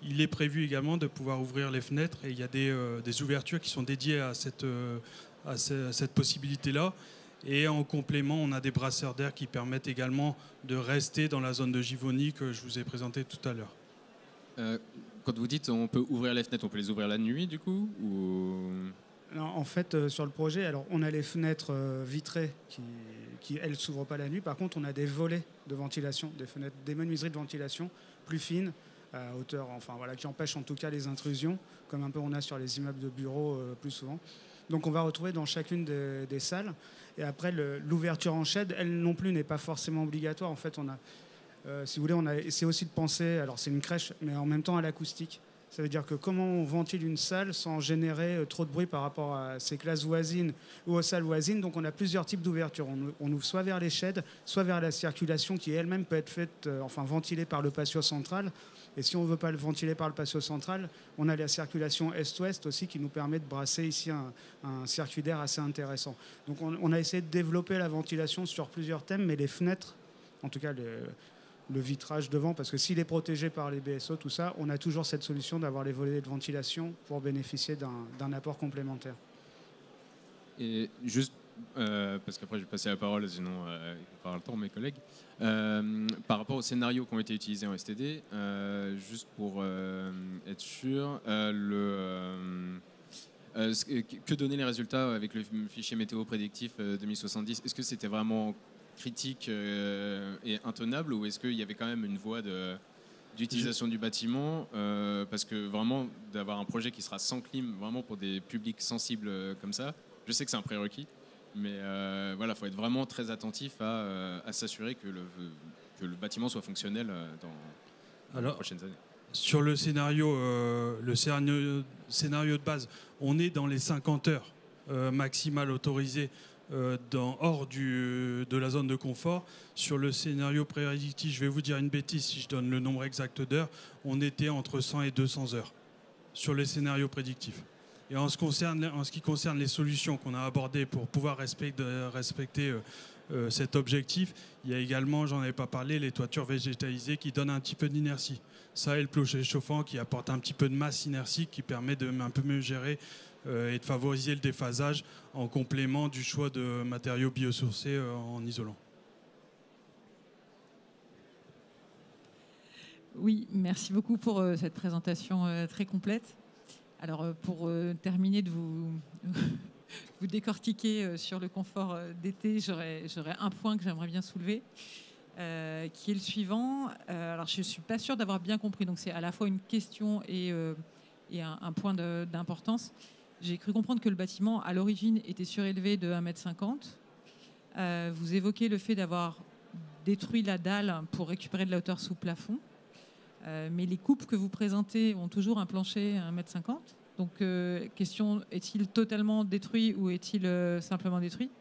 il est prévu également de pouvoir ouvrir les fenêtres, et il y a des ouvertures qui sont dédiées à cette possibilité-là. Et en complément, on a des brasseurs d'air qui permettent également de rester dans la zone de Givoni que je vous ai présentée tout à l'heure. Quand vous dites on peut ouvrir les fenêtres, on peut les ouvrir la nuit du coup ou... Non, en fait, sur le projet, alors, on a les fenêtres vitrées qui elles, ne s'ouvrent pas la nuit. Par contre, on a des volets de ventilation, des menuiseries de ventilation plus fines, à hauteur, enfin, voilà, qui empêchent en tout cas les intrusions, comme un peu on a sur les immeubles de bureaux plus souvent. Donc on va retrouver dans chacune des salles. Et après, l'ouverture en shed, elle non plus n'est pas forcément obligatoire. En fait, Si vous voulez, on a essayé aussi de penser, alors c'est une crèche, mais en même temps à l'acoustique. Ça veut dire que comment on ventile une salle sans générer trop de bruit par rapport à ses classes voisines ou aux salles voisines. Donc on a plusieurs types d'ouvertures. On ouvre soit vers les sheds, soit vers la circulation qui elle-même peut être faite, ventilée par le patio central. Et si on ne veut pas le ventiler par le patio central, on a la circulation est-ouest aussi qui nous permet de brasser ici un circuit d'air assez intéressant. Donc on a essayé de développer la ventilation sur plusieurs thèmes, mais les fenêtres, en tout cas le vitrage devant, parce que s'il est protégé par les BSO, tout ça, on a toujours cette solution d'avoir les volets de ventilation pour bénéficier d'un apport complémentaire. Et juste, parce qu'après je vais passer la parole, sinon il parle le temps, mes collègues, par rapport aux scénarios qui ont été utilisés en STD, juste pour être sûr, que donnaient les résultats avec le fichier météo prédictif 2070 ? Est-ce que c'était vraiment critique et intenable, ou est-ce qu'il y avait quand même une voie d'utilisation du bâtiment, parce que vraiment d'avoir un projet qui sera sans clim, vraiment pour des publics sensibles comme ça, je sais que c'est un prérequis, mais voilà, faut être vraiment très attentif à s'assurer que le bâtiment soit fonctionnel dans les prochaines années. Sur le scénario de base, on est dans les 50 heures maximales autorisées hors de la zone de confort. Sur le scénario prédictif, je vais vous dire une bêtise si je donne le nombre exact d'heures, on était entre 100 et 200 heures sur les scénarios prédictifs. Et en ce qui concerne les solutions qu'on a abordées pour pouvoir respecter cet objectif, il y a également, j'en avais pas parlé, les toitures végétalisées qui donnent un petit peu d'inertie. Ça et le clocher chauffant qui apporte un petit peu de masse inertique qui permet de un peu mieux gérer et de favoriser le déphasage en complément du choix de matériaux biosourcés en isolant. Oui, merci beaucoup pour cette présentation très complète. Alors pour terminer de vous décortiquer sur le confort d'été, j'aurais un point que j'aimerais bien soulever, qui est le suivant. Alors je ne suis pas sûre d'avoir bien compris, donc c'est à la fois une question et un point d'importance. J'ai cru comprendre que le bâtiment, à l'origine, était surélevé de 1,50 m. Vous évoquez le fait d'avoir détruit la dalle pour récupérer de la hauteur sous plafond. Mais les coupes que vous présentez ont toujours un plancher à 1,50 m. Donc, question, est-il totalement détruit ou est-il simplement détruit ?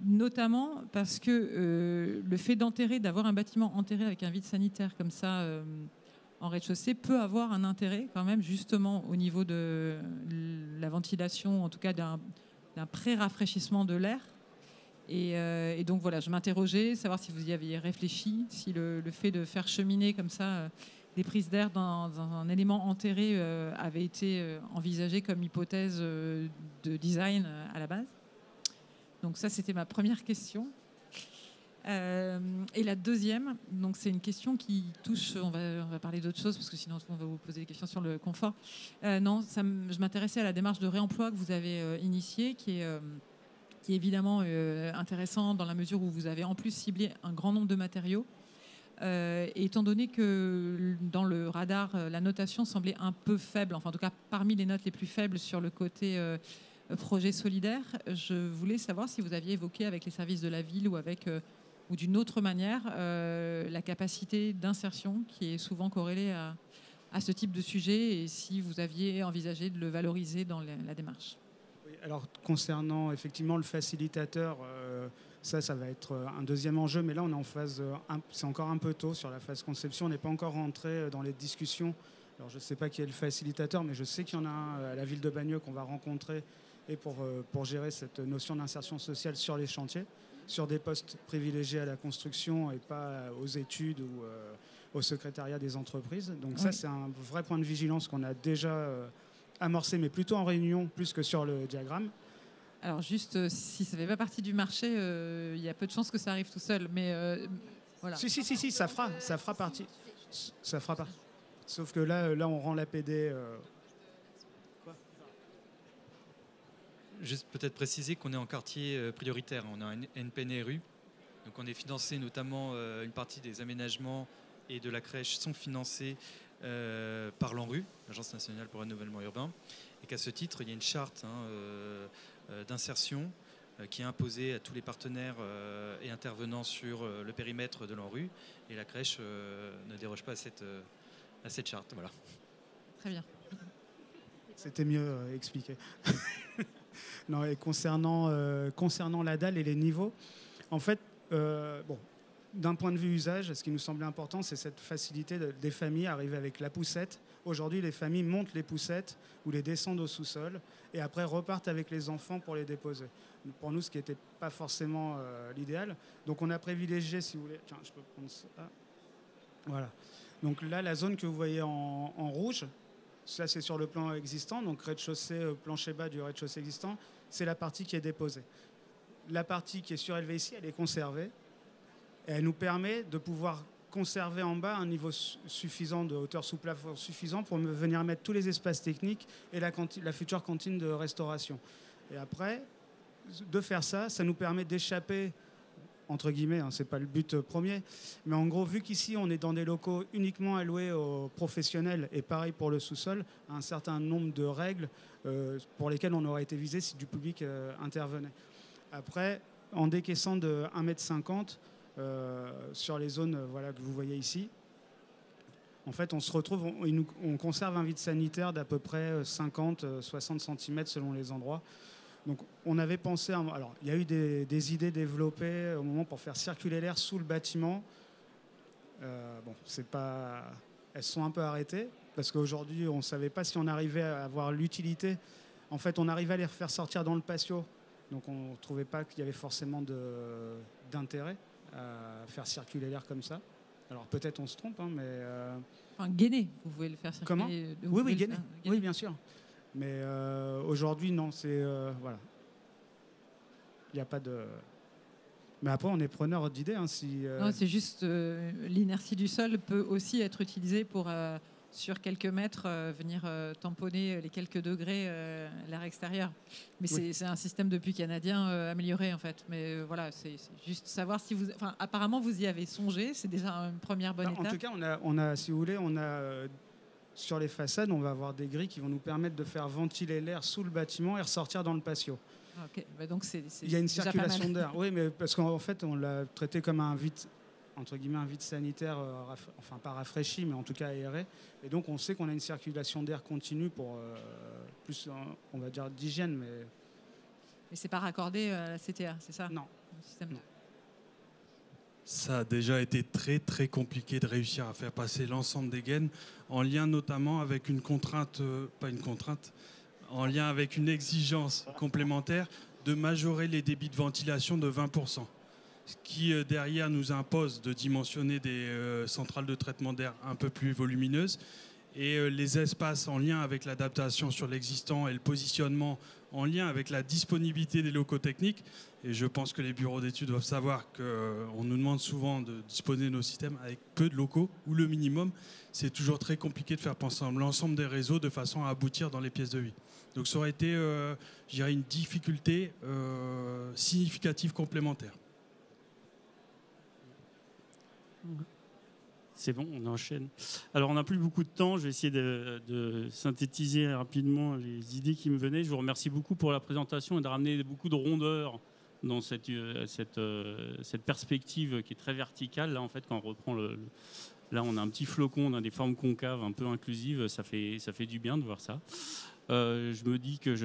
Notamment parce que le fait d'avoir un bâtiment enterré avec un vide sanitaire comme ça en rez-de-chaussée peut avoir un intérêt quand même justement au niveau de la ventilation, en tout cas d'un pré-rafraîchissement de l'air. Et donc voilà, je m'interrogeais, savoir si vous y aviez réfléchi, si le fait de faire cheminer comme ça des prises d'air dans un élément enterré avait été envisagé comme hypothèse de design à la base. Donc ça, c'était ma première question. Et la deuxième, donc c'est une question qui touche, on va parler d'autre chose parce que sinon on va vous poser des questions sur le confort. Je m'intéressais à la démarche de réemploi que vous avez initiée, qui est évidemment intéressant dans la mesure où vous avez en plus ciblé un grand nombre de matériaux. Et étant donné que dans le radar, la notation semblait un peu faible, enfin en tout cas parmi les notes les plus faibles sur le côté projet solidaire, je voulais savoir si vous aviez évoqué avec les services de la ville ou d'une autre manière la capacité d'insertion qui est souvent corrélée à ce type de sujet et si vous aviez envisagé de le valoriser dans la démarche. Oui, alors concernant effectivement le facilitateur, ça va être un deuxième enjeu, mais là on est en phase, c'est encore un peu tôt sur la phase conception, on n'est pas encore rentré dans les discussions. Alors je ne sais pas qui est le facilitateur, mais je sais qu'il y en a un à la ville de Bagneux qu'on va rencontrer et pour gérer cette notion d'insertion sociale sur les chantiers, sur des postes privilégiés à la construction et pas aux études ou au secrétariat des entreprises. Donc oui. Ça, c'est un vrai point de vigilance qu'on a déjà amorcé, mais plutôt en réunion plus que sur le diagramme. Alors juste, si ça ne fait pas partie du marché, il y a peu de chances que ça arrive tout seul. Mais voilà. Si, ça fera partie. Ça fera partie. Sauf que là, on rend l'APD... Juste peut-être préciser qu'on est en quartier prioritaire. On a un NPNRU. Donc on est financé notamment, une partie des aménagements et de la crèche sont financés par l'ANRU, l'Agence nationale pour le renouvellement urbain. Et qu'à ce titre, il y a une charte d'insertion qui est imposée à tous les partenaires et intervenants sur le périmètre de l'ANRU. Et la crèche ne déroge pas à cette charte. Voilà. Très bien. C'était mieux expliqué. Non, et concernant la dalle et les niveaux, en fait, d'un point de vue usage, ce qui nous semblait important, c'est cette facilité des familles à arriver avec la poussette. Aujourd'hui, les familles montent les poussettes ou les descendent au sous-sol et après repartent avec les enfants pour les déposer. Pour nous, ce qui n'était pas forcément l'idéal. Donc on a privilégié, si vous voulez... Tiens, je peux prendre ça. Voilà. Donc là, la zone que vous voyez en rouge, ça c'est sur le plan existant, donc rez-de-chaussée, plancher bas du rez-de-chaussée existant, c'est la partie qui est déposée. La partie qui est surélevée ici, elle est conservée. Et elle nous permet de pouvoir conserver en bas un niveau suffisant de hauteur sous plafond suffisant pour venir mettre tous les espaces techniques et la future cantine de restauration. Et après, de faire ça, ça nous permet d'échapper, entre guillemets, hein, c'est pas le but premier, mais en gros, vu qu'ici on est dans des locaux uniquement alloués aux professionnels et pareil pour le sous-sol, un certain nombre de règles pour lesquelles on aurait été visé si du public intervenait. Après, en décaissant de 1,50 m sur les zones que vous voyez ici, en fait, on se retrouve, on conserve un vide sanitaire d'à peu près 50-60 cm selon les endroits. Donc, on avait pensé, alors, il y a eu des idées développées au moment pour faire circuler l'air sous le bâtiment. Elles sont un peu arrêtées parce qu'aujourd'hui, on ne savait pas si on arrivait à avoir l'utilité. En fait, on arrivait à les faire sortir dans le patio. Donc, on ne trouvait pas qu'il y avait forcément d'intérêt à faire circuler l'air comme ça. Alors peut-être on se trompe, hein, mais... Enfin, gainer, vous pouvez le faire circuler. Comment ? Oui, gainer. Oui, bien sûr. Mais aujourd'hui, non, c'est... voilà. Il n'y a pas de... Mais après, on est preneur d'idées. Hein, Non, c'est juste l'inertie du sol peut aussi être utilisée pour, sur quelques mètres, venir tamponner les quelques degrés l'air extérieur. Mais Oui. c'est un système depuis canadien amélioré, en fait. Mais voilà, c'est juste savoir si vous... Enfin, apparemment, vous y avez songé. C'est déjà une première bonne étape. En tout cas, on a, si vous voulez, sur les façades, on va avoir des grilles qui vont nous permettre de faire ventiler l'air sous le bâtiment et ressortir dans le patio. Okay. Bah donc il y a une déjà circulation d'air. Oui, mais parce qu'en fait, on l'a traité comme un vide, entre guillemets, un vide sanitaire, enfin pas rafraîchi, mais en tout cas aéré. Et donc, on sait qu'on a une circulation d'air continue pour plus, on va dire, d'hygiène. Mais c'est pas raccordé à la CTA, c'est ça ? Non. Le système. Non. Ça a déjà été très très compliqué de réussir à faire passer l'ensemble des gaines en lien notamment avec une contrainte, en lien avec une exigence complémentaire de majorer les débits de ventilation de 20%. Ce qui derrière nous impose de dimensionner des centrales de traitement d'air un peu plus volumineuses et les espaces en lien avec l'adaptation sur l'existant et le positionnement en lien avec la disponibilité des locaux techniques. Et je pense que les bureaux d'études doivent savoir qu'on nous demande souvent de disposer de nos systèmes avec peu de locaux ou le minimum. C'est toujours très compliqué de faire penser l'ensemble des réseaux de façon à aboutir dans les pièces de vie. Donc ça aurait été, je dirais, une difficulté significative complémentaire. C'est bon, on enchaîne. Alors, on n'a plus beaucoup de temps. Je vais essayer de synthétiser rapidement les idées qui me venaient. Je vous remercie beaucoup pour la présentation et de ramener beaucoup de rondeur dans cette perspective qui est très verticale. Là, en fait, quand on reprend là, on a un petit flocon, on a des formes concaves un peu inclusives. Ça fait du bien de voir ça. Je me dis que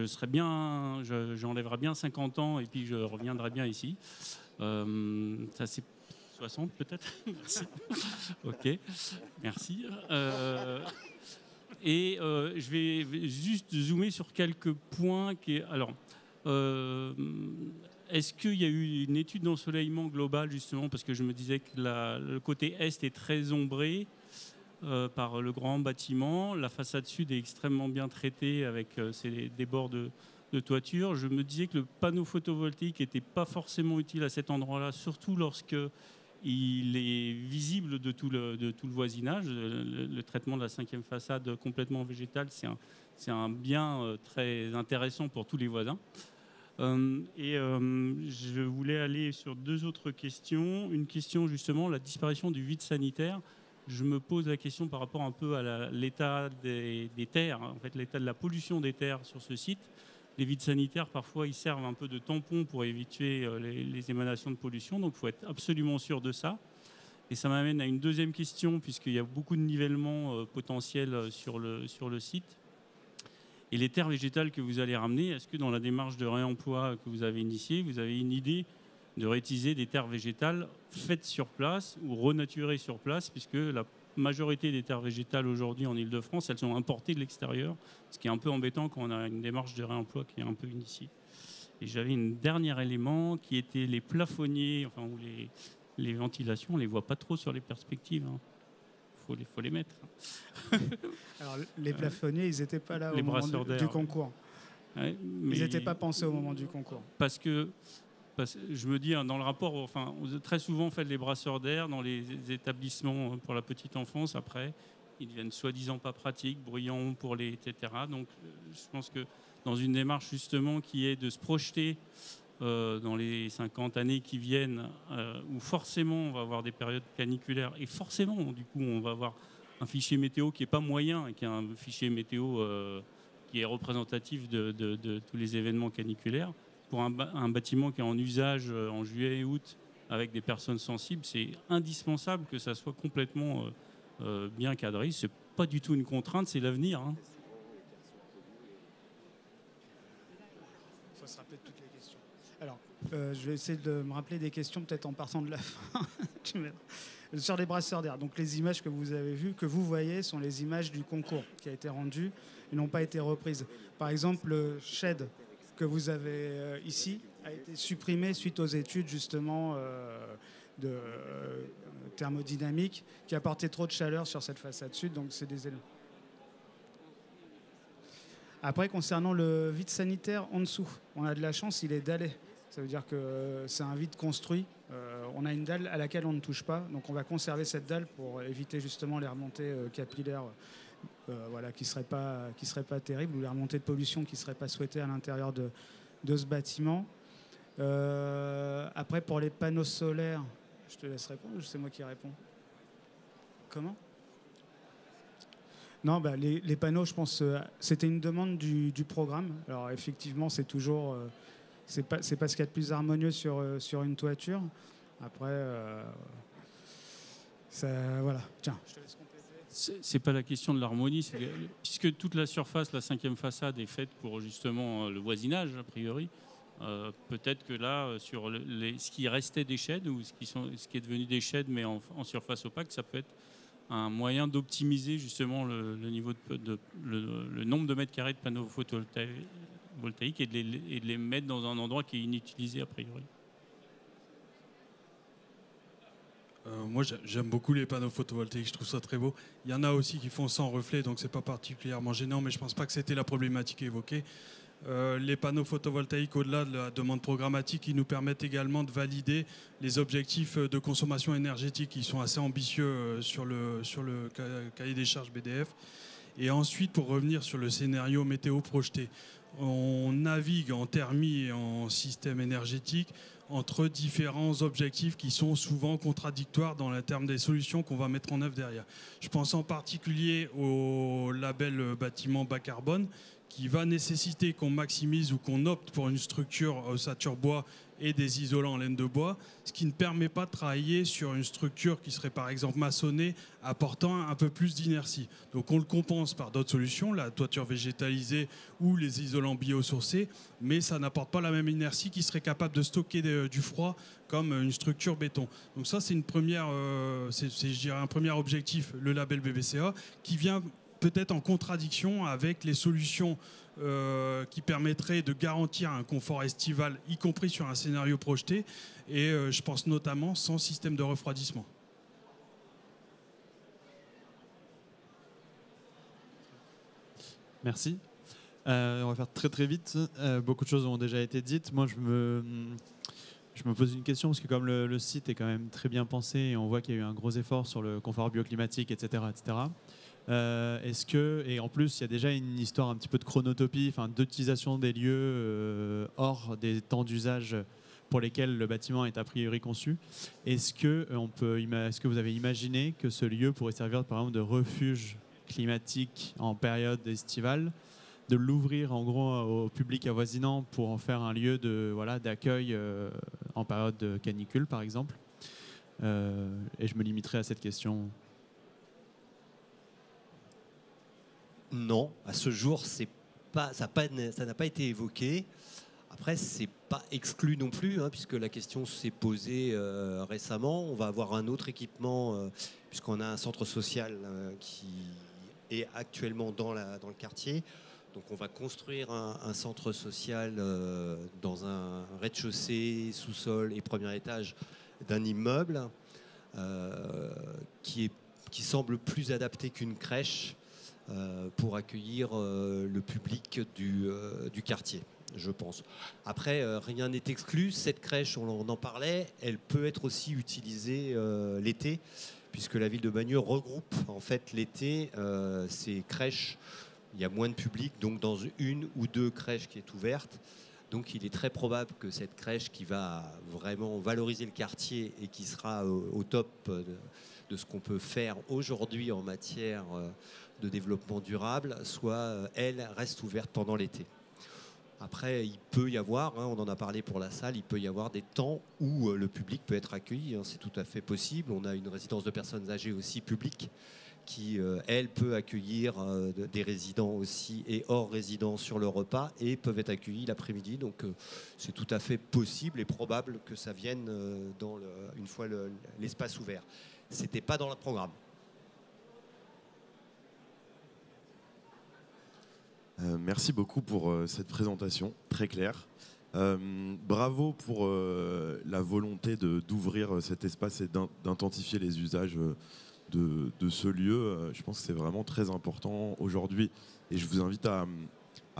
j'enlèverai bien 50 ans et puis je reviendrai bien ici. Ça, c'est 60 peut-être. Merci. Ok, merci. Et je vais juste zoomer sur quelques points. Est-ce qu'il y a eu une étude d'ensoleillement global justement, parce que je me disais que le côté est est très ombré par le grand bâtiment, la façade sud est extrêmement bien traitée avec des bords de toiture. Je me disais que le panneau photovoltaïque n'était pas forcément utile à cet endroit-là, surtout lorsque il est visible de tout le voisinage. Le traitement de la 5e façade complètement végétale, c'est un bien très intéressant pour tous les voisins. Je voulais aller sur deux autres questions. Une question justement, la disparition du vide sanitaire. Je me pose la question par rapport un peu à l'état des terres, en fait l'état de la pollution des terres sur ce site. les vides sanitaires, parfois, ils servent un peu de tampon pour éviter les émanations de pollution. Donc, il faut être absolument sûr de ça. Et ça m'amène à une deuxième question, puisqu'il y a beaucoup de nivellements potentiels sur le site. Et les terres végétales que vous allez ramener, est-ce que dans la démarche de réemploi que vous avez initiée, vous avez une idée de réutiliser des terres végétales faites sur place ou renaturées sur place, puisque la majorité des terres végétales aujourd'hui en Ile-de-France, elles sont importées de l'extérieur, ce qui est un peu embêtant quand on a une démarche de réemploi qui est un peu initiée. Et j'avais un dernier élément qui était les plafonniers, enfin, ou les ventilations, on ne les voit pas trop sur les perspectives. Faut les mettre. Alors, les plafonniers, ils n'étaient pas là au moment du concours. Ouais, ils n'étaient pas pensés au moment du concours. Parce que je me dis, dans le rapport, enfin, très souvent, on fait les brasseurs d'air dans les établissements pour la petite enfance. Après, ils deviennent soi-disant pas pratiques, bruyants pour les etc. Donc, je pense que dans une démarche justement qui est de se projeter dans les 50 années qui viennent, où forcément on va avoir des périodes caniculaires et forcément, du coup, on va avoir un fichier météo qui n'est pas moyen et qui est un fichier météo qui est représentatif de tous les événements caniculaires. Pour un bâtiment qui est en usage en juillet et août avec des personnes sensibles, c'est indispensable que ça soit complètement bien cadré. Ce n'est pas du tout une contrainte, c'est l'avenir. Il faut se rappeler de toutes les questions. Alors, je vais essayer de me rappeler des questions, peut-être en partant de la fin. Sur les brasseurs d'air, donc les images que vous avez vues, que vous voyez, sont les images du concours qui a été rendu et n'ont pas été reprises. Par exemple, le shed que vous avez ici a été supprimé suite aux études justement de thermodynamique qui apportaient trop de chaleur sur cette façade sud, donc c'est des éléments. Après, concernant le vide sanitaire en dessous, on a de la chance, il est dallé. Ça veut dire que c'est un vide construit. On a une dalle à laquelle on ne touche pas, donc on va conserver cette dalle pour éviter justement les remontées capillaires qui ne seraient pas terribles, ou les remontées de pollution qui ne seraient pas souhaitées à l'intérieur de ce bâtiment. Après, pour les panneaux solaires, je te laisse répondre ou c'est moi qui réponds? Comment? Non, les panneaux, je pense, c'était une demande du programme. Alors effectivement, c'est toujours... c'est pas ce qu'il y a de plus harmonieux sur une toiture. Après, voilà. Tiens, je te laisse compléter. C'est pas la question de l'harmonie, puisque toute la surface, la 5e façade, est faite pour justement le voisinage, a priori. Peut-être que là, sur ce qui restait des sheds, ou ce qui est devenu des sheds, mais en surface opaque, ça peut être un moyen d'optimiser justement le niveau le nombre de mètres carrés de panneaux photovoltaïques et de les mettre dans un endroit qui est inutilisé a priori. Moi, j'aime beaucoup les panneaux photovoltaïques, je trouve ça très beau. Il y en a aussi qui font sans reflet, donc c'est pas particulièrement gênant, mais je pense pas que c'était la problématique évoquée. Les panneaux photovoltaïques, au-delà de la demande programmatique, ils nous permettent également de valider les objectifs de consommation énergétique qui sont assez ambitieux sur le cahier des charges BDF. Et ensuite, pour revenir sur le scénario météo projeté, on navigue en thermie et en système énergétique entre différents objectifs qui sont souvent contradictoires dans le terme des solutions qu'on va mettre en œuvre derrière. Je pense en particulier au label bâtiment bas carbone, qui va nécessiter qu'on maximise ou qu'on opte pour une structure ossature bois et des isolants en laine de bois, ce qui ne permet pas de travailler sur une structure qui serait par exemple maçonnée, apportant un peu plus d'inertie. Donc on le compense par d'autres solutions, la toiture végétalisée ou les isolants biosourcés, mais ça n'apporte pas la même inertie qui serait capable de stocker du froid comme une structure béton. Donc ça c'est une première, je dirais un premier objectif, le label BBCA, qui vient peut-être en contradiction avec les solutions qui permettraient de garantir un confort estival, y compris sur un scénario projeté, et je pense notamment sans système de refroidissement. Merci. On va faire très très vite. Beaucoup de choses ont déjà été dites. Moi, je me pose une question, parce que comme le site est quand même très bien pensé, et on voit qu'il y a eu un gros effort sur le confort bioclimatique, etc., etc., est-ce que, et en plus il y a déjà une histoire un petit peu de chronotopie, enfin d'utilisation des lieux hors des temps d'usage pour lesquels le bâtiment est a priori conçu, est-ce que vous avez imaginé que ce lieu pourrait servir par exemple de refuge climatique en période estivale, de l'ouvrir en gros au public avoisinant pour en faire un lieu d'accueil en période de canicule par exemple. Et je me limiterai à cette question. Non, à ce jour, ça n'a pas été évoqué. Après, c'est pas exclu non plus, puisque la question s'est posée récemment. On va avoir un autre équipement, puisqu'on a un centre social qui est actuellement dans le quartier. Donc on va construire un centre social dans un rez-de-chaussée, sous-sol et premier étage d'un immeuble qui semble plus adapté qu'une crèche pour accueillir le public du quartier, je pense. Après, rien n'est exclu. Cette crèche, on en parlait, elle peut être aussi utilisée l'été, puisque la ville de Bagneux regroupe en fait l'été ces crèches. Il y a moins de public, donc dans une ou deux crèches qui est ouverte. Donc il est très probable que cette crèche qui va vraiment valoriser le quartier et qui sera au top de ce qu'on peut faire aujourd'hui en matière de développement durable, reste ouverte pendant l'été. Après, il peut y avoir, on en a parlé pour la salle, il peut y avoir des temps où le public peut être accueilli, c'est tout à fait possible. On a une résidence de personnes âgées aussi publique qui, elle, peut accueillir des résidents aussi et hors résidents sur le repas et peuvent être accueillis l'après-midi. Donc c'est tout à fait possible et probable que ça vienne une fois l'espace ouvert. C'était pas dans le programme. Merci beaucoup pour cette présentation très claire. Bravo pour la volonté d'ouvrir cet espace et d'intensifier les usages de ce lieu. Je pense que c'est vraiment très important aujourd'hui et je vous invite à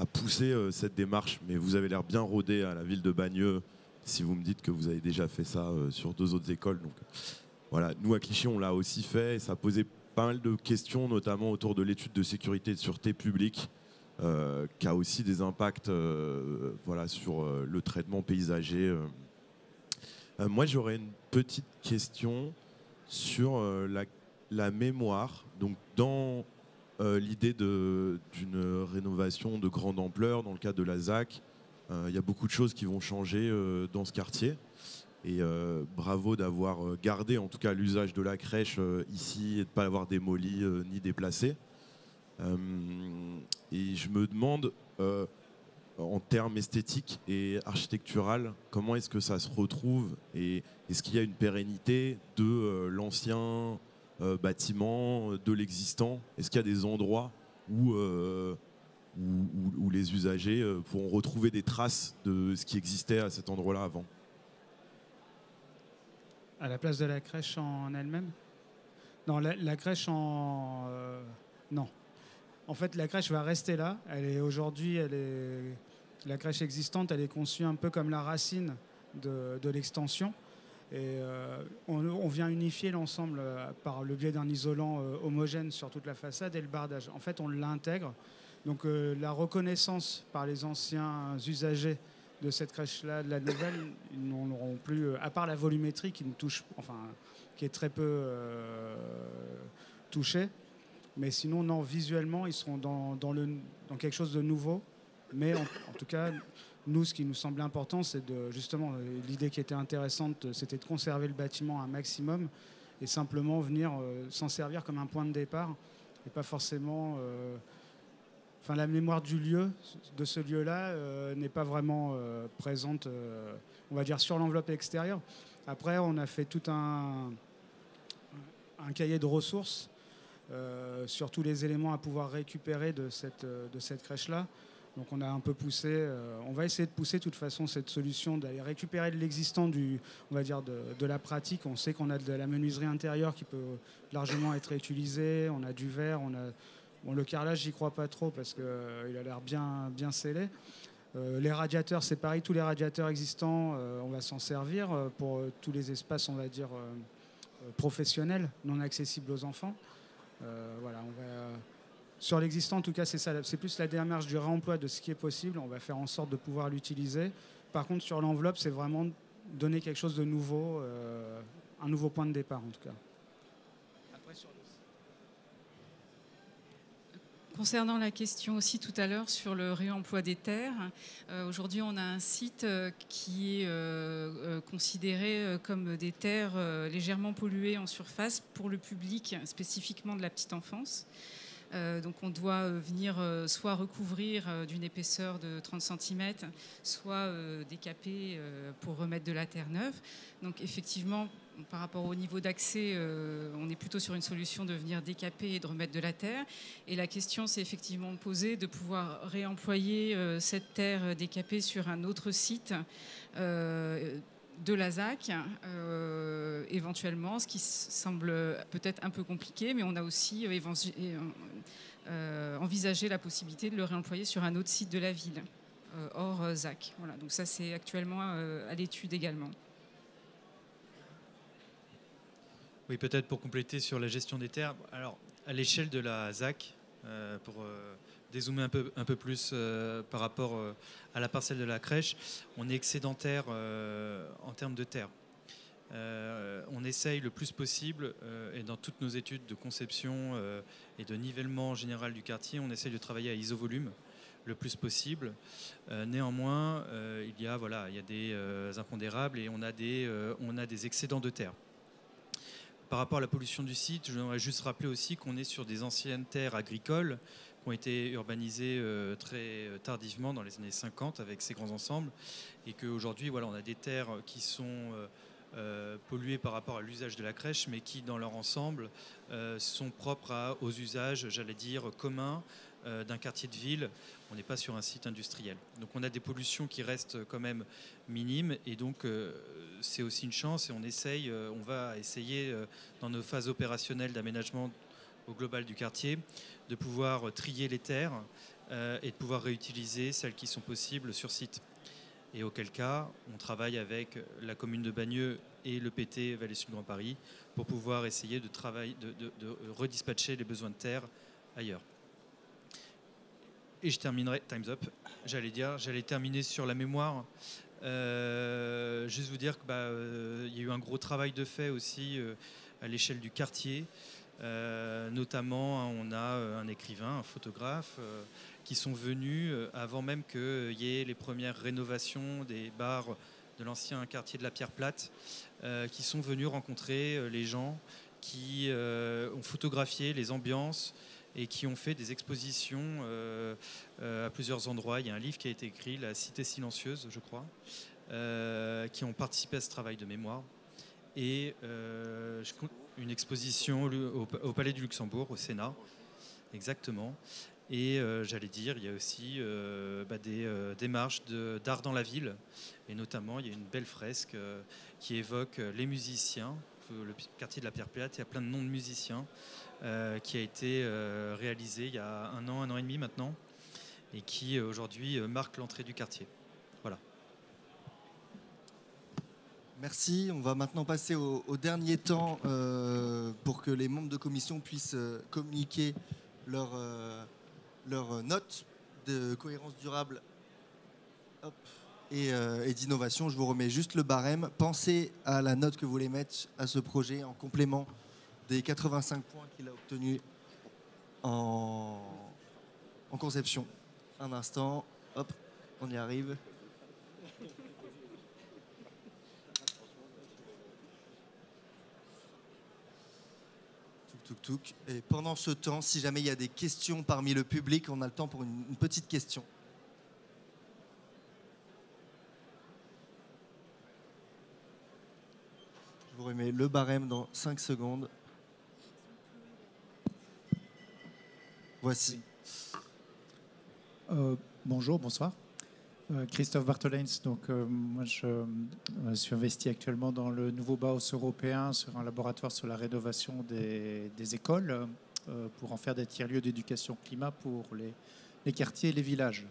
pousser cette démarche. Mais vous avez l'air bien rodé à la ville de Bagneux si vous me dites que vous avez déjà fait ça sur 2 autres écoles. Donc voilà, nous à Clichy on l'a aussi fait et ça posait pas mal de questions, notamment autour de l'étude de sécurité et de sûreté publique. Qui a aussi des impacts sur le traitement paysager. Moi, j'aurais une petite question sur la mémoire. Donc, dans l'idée d'une rénovation de grande ampleur, dans le cadre de la ZAC, il y a beaucoup de choses qui vont changer dans ce quartier. Et bravo d'avoir gardé, en tout cas, l'usage de la crèche ici et de ne pas l'avoir démoli ni déplacé. Et je me demande, en termes esthétiques et architectural, comment est-ce que ça se retrouve et est-ce qu'il y a une pérennité de l'ancien bâtiment, de l'existant? Est-ce qu'il y a des endroits où les usagers pourront retrouver des traces de ce qui existait à cet endroit-là avant? À la place de la crèche en elle-même? Non, la crèche en... non. En fait, la crèche va rester là. La crèche existante, elle est conçue un peu comme la racine de l'extension. Et on vient unifier l'ensemble par le biais d'un isolant homogène sur toute la façade et le bardage. En fait, on l'intègre. Donc la reconnaissance par les anciens usagers de cette crèche-là, de la nouvelle, ils n'auront plus, à part la volumétrie qui est très peu touchée. Mais sinon, non, visuellement, ils seront dans quelque chose de nouveau. Mais en tout cas, nous, ce qui nous semblait important, c'est justement, l'idée qui était intéressante, c'était de conserver le bâtiment un maximum et simplement venir s'en servir comme un point de départ et pas forcément... la mémoire du lieu, de ce lieu-là, n'est pas vraiment présente, on va dire, sur l'enveloppe extérieure. Après, on a fait tout un cahier de ressources sur tous les éléments à pouvoir récupérer de cette crèche-là. Donc on a un peu poussé, on va essayer de pousser de toute façon cette solution d'aller récupérer de l'existant, on va dire de la pratique. On sait qu'on a de la menuiserie intérieure qui peut largement être utilisée, on a du verre, le carrelage, j'y crois pas trop parce qu'il a l'air bien scellé. Les radiateurs, c'est pareil, tous les radiateurs existants, on va s'en servir pour tous les espaces, on va dire, professionnels, non accessibles aux enfants. Sur l'existant, en tout cas, c'est ça. C'est plus la démarche du réemploi de ce qui est possible. On va faire en sorte de pouvoir l'utiliser. Par contre, sur l'enveloppe, c'est vraiment donner quelque chose de nouveau, un nouveau point de départ, en tout cas. Concernant la question aussi tout à l'heure sur le réemploi des terres, aujourd'hui on a un site qui est considéré comme des terres légèrement polluées en surface pour le public, spécifiquement de la petite enfance. Donc on doit venir soit recouvrir d'une épaisseur de 30 cm, soit décaper pour remettre de la terre neuve. Donc effectivement, par rapport au niveau d'accès, on est plutôt sur une solution de venir décaper et de remettre de la terre. Et la question s'est effectivement posée de pouvoir réemployer cette terre décapée sur un autre site de la ZAC, éventuellement, ce qui semble peut-être un peu compliqué, mais on a aussi envisagé la possibilité de le réemployer sur un autre site de la ville, hors ZAC. Voilà, donc ça, c'est actuellement à l'étude également. Oui, peut-être pour compléter sur la gestion des terres. Alors, à l'échelle de la ZAC, pour dézoomer un peu plus par rapport à la parcelle de la crèche, on est excédentaire en termes de terre. On essaye le plus possible, et dans toutes nos études de conception et de nivellement général du quartier, on essaye de travailler à isovolume le plus possible. Néanmoins, il y a des impondérables et on a des excédents de terre. Par rapport à la pollution du site, je voudrais juste rappeler aussi qu'on est sur des anciennes terres agricoles qui ont été urbanisées très tardivement dans les années 50 avec ces grands ensembles, et qu'aujourd'hui on a des terres qui sont polluées par rapport à l'usage de la crèche, mais qui dans leur ensemble sont propres aux usages, j'allais dire, communs d'un quartier de ville. On n'est pas sur un site industriel. Donc on a des pollutions qui restent quand même minimes, et donc c'est aussi une chance, et on va essayer dans nos phases opérationnelles d'aménagement au global du quartier de pouvoir trier les terres et de pouvoir réutiliser celles qui sont possibles sur site. Et auquel cas, on travaille avec la commune de Bagneux et le PT Vallée Sud Grand Paris pour pouvoir essayer de redispatcher les besoins de terre ailleurs. Et je terminerai, time's up, j'allais terminer sur la mémoire. Juste vous dire qu'il y a eu un gros travail de fait aussi à l'échelle du quartier. Notamment, on a un écrivain, un photographe, qui sont venus avant même qu'il y ait les premières rénovations des bars de l'ancien quartier de la Pierre Plate, qui sont venus rencontrer les gens, qui ont photographié les ambiances et qui ont fait des expositions à plusieurs endroits. Il y a un livre qui a été écrit, La Cité silencieuse, je crois, qui ont participé à ce travail de mémoire. Et une exposition au Palais du Luxembourg, au Sénat, exactement. Et j'allais dire, il y a aussi des démarches d'art dans la ville. Et notamment, il y a une belle fresque qui évoque les musiciens. Le quartier de la Pierre Plate, il y a plein de noms de musiciens qui a été réalisé il y a un an et demi maintenant, et qui aujourd'hui marque l'entrée du quartier. Voilà. Merci. On va maintenant passer au dernier temps pour que les membres de commission puissent communiquer leurs notes de cohérence durable et d'innovation. Je vous remets juste le barème. Pensez à la note que vous voulez mettre à ce projet en complément des 85 points qu'il a obtenus en conception. Un instant, hop, on y arrive. Touk. Et pendant ce temps, si jamais il y a des questions parmi le public, on a le temps pour une petite question. Je vous remets le barème dans 5 secondes. Voici. Bonjour, bonsoir. Christophe Bartholens. Donc, moi, je suis investi actuellement dans le nouveau Bauhaus européen sur un laboratoire sur la rénovation des écoles pour en faire des tiers-lieux d'éducation climat pour les quartiers et les villages.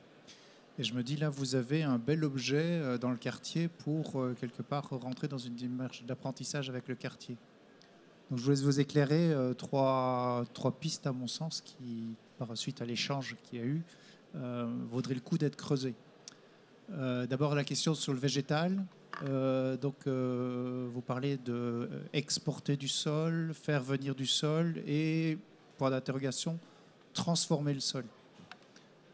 Et je me dis, là, vous avez un bel objet dans le quartier pour, quelque part, rentrer dans une démarche d'apprentissage avec le quartier. Donc, je vous laisse vous éclairer trois pistes, à mon sens, qui, par suite à l'échange qu'il y a eu, vaudrait le coup d'être creusées. D'abord, la question sur le végétal. Vous parlez d'exporter du sol, faire venir du sol et, point d'interrogation, transformer le sol.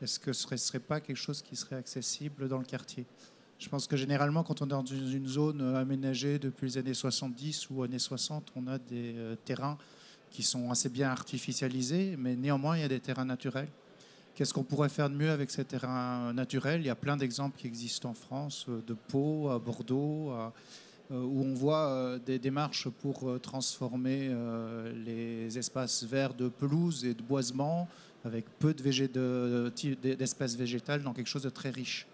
Est-ce que ce ne serait pas quelque chose qui serait accessible dans le quartier? Je pense que généralement, quand on est dans une zone aménagée depuis les années 70 ou années 60, on a des terrains qui sont assez bien artificialisés, mais néanmoins, il y a des terrains naturels. Qu'est-ce qu'on pourrait faire de mieux avec ces terrains naturels? Il y a plein d'exemples qui existent en France, de Pau à Bordeaux, où on voit des démarches pour transformer les espaces verts de pelouse et de boisement avec peu d'espèces végétales dans quelque chose de très riche.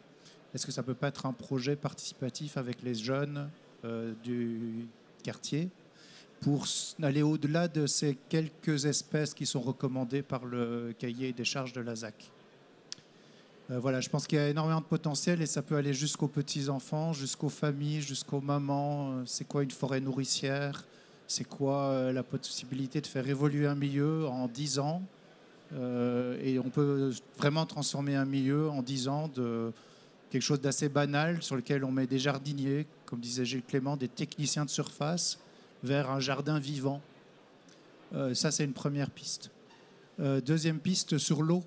Est-ce que ça ne peut pas être un projet participatif avec les jeunes du quartier pour aller au-delà de ces quelques espèces qui sont recommandées par le cahier des charges de la ZAC? Voilà, je pense qu'il y a énormément de potentiel et ça peut aller jusqu'aux petits-enfants, jusqu'aux familles, jusqu'aux mamans. C'est quoi une forêt nourricière? C'est quoi la possibilité de faire évoluer un milieu en 10 ans? Et on peut vraiment transformer un milieu en 10 ans de quelque chose d'assez banal sur lequel on met des jardiniers, comme disait Gilles Clément, des techniciens de surface, vers un jardin vivant. Ça, c'est une première piste. Deuxième piste, sur l'eau.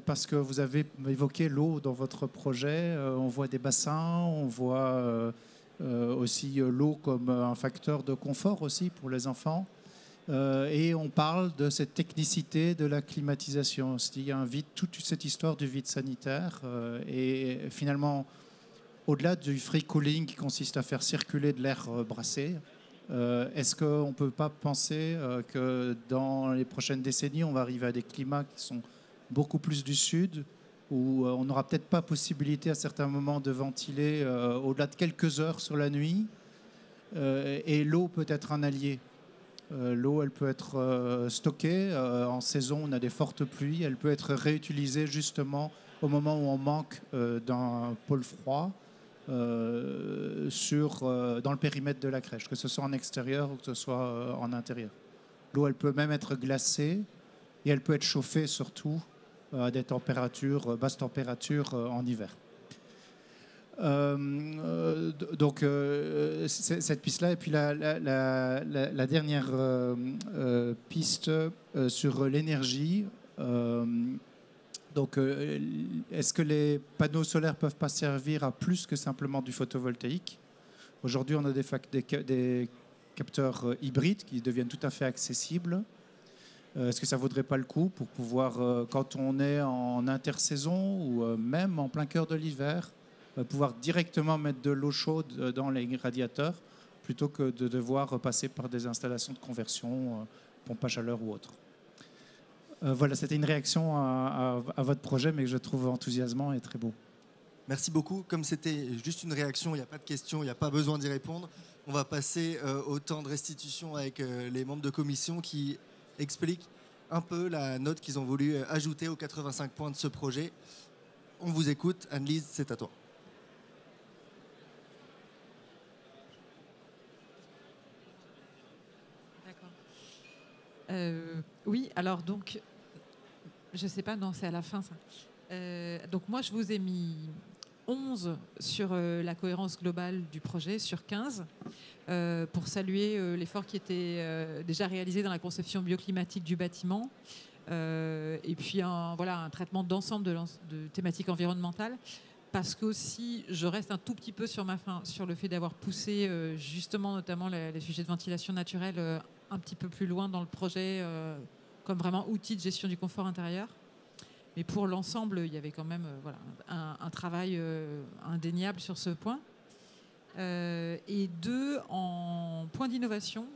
Parce que vous avez évoqué l'eau dans votre projet. On voit des bassins, on voit aussi l'eau comme un facteur de confort aussi pour les enfants. Et on parle de cette technicité de la climatisation. Il y a toute cette histoire du vide sanitaire. Et finalement, au-delà du free cooling qui consiste à faire circuler de l'air brassé, est-ce qu'on ne peut pas penser que dans les prochaines décennies, on va arriver à des climats qui sont beaucoup plus du sud, où on n'aura peut-être pas possibilité à certains moments de ventiler au-delà de quelques heures sur la nuit, et l'eau peut être un allié. L'eau, elle peut être stockée. En saison, on a des fortes pluies. Elle peut être réutilisée justement au moment où on manque d'un pôle froid dans le périmètre de la crèche, que ce soit en extérieur ou que ce soit en intérieur. L'eau, elle peut même être glacée et elle peut être chauffée surtout à des températures, basses températures en hiver. Donc cette piste-là, et puis la dernière piste sur l'énergie. Donc, est-ce que les panneaux solaires peuvent pas servir à plus que simplement du photovoltaïque? Aujourd'hui, on a des capteurs hybrides qui deviennent tout à fait accessibles. Est-ce que ça ne vaudrait pas le coup pour pouvoir, quand on est en intersaison ou même en plein cœur de l'hiver, pouvoir directement mettre de l'eau chaude dans les radiateurs plutôt que de devoir passer par des installations de conversion, pompe à chaleur ou autre? Voilà, c'était une réaction à votre projet, mais que je trouve enthousiasmant et très beau. Merci beaucoup. Comme c'était juste une réaction, il n'y a pas de questions, il n'y a pas besoin d'y répondre. On va passer au temps de restitution avec les membres de commission qui expliquent un peu la note qu'ils ont voulu ajouter aux 85 points de ce projet. On vous écoute. Anne-Lise, c'est à toi. Oui, alors donc, je ne sais pas, non, c'est à la fin ça. Donc moi, je vous ai mis 11 sur la cohérence globale du projet, sur 15, pour saluer l'effort qui était déjà réalisé dans la conception bioclimatique du bâtiment, et puis un traitement d'ensemble de thématiques environnementales. Parce qu'aussi, je reste un tout petit peu sur ma faim sur le fait d'avoir poussé justement notamment les sujets de ventilation naturelle un petit peu plus loin dans le projet comme vraiment outil de gestion du confort intérieur. Mais pour l'ensemble, il y avait quand même un travail indéniable sur ce point. Et 2, en point d'innovation,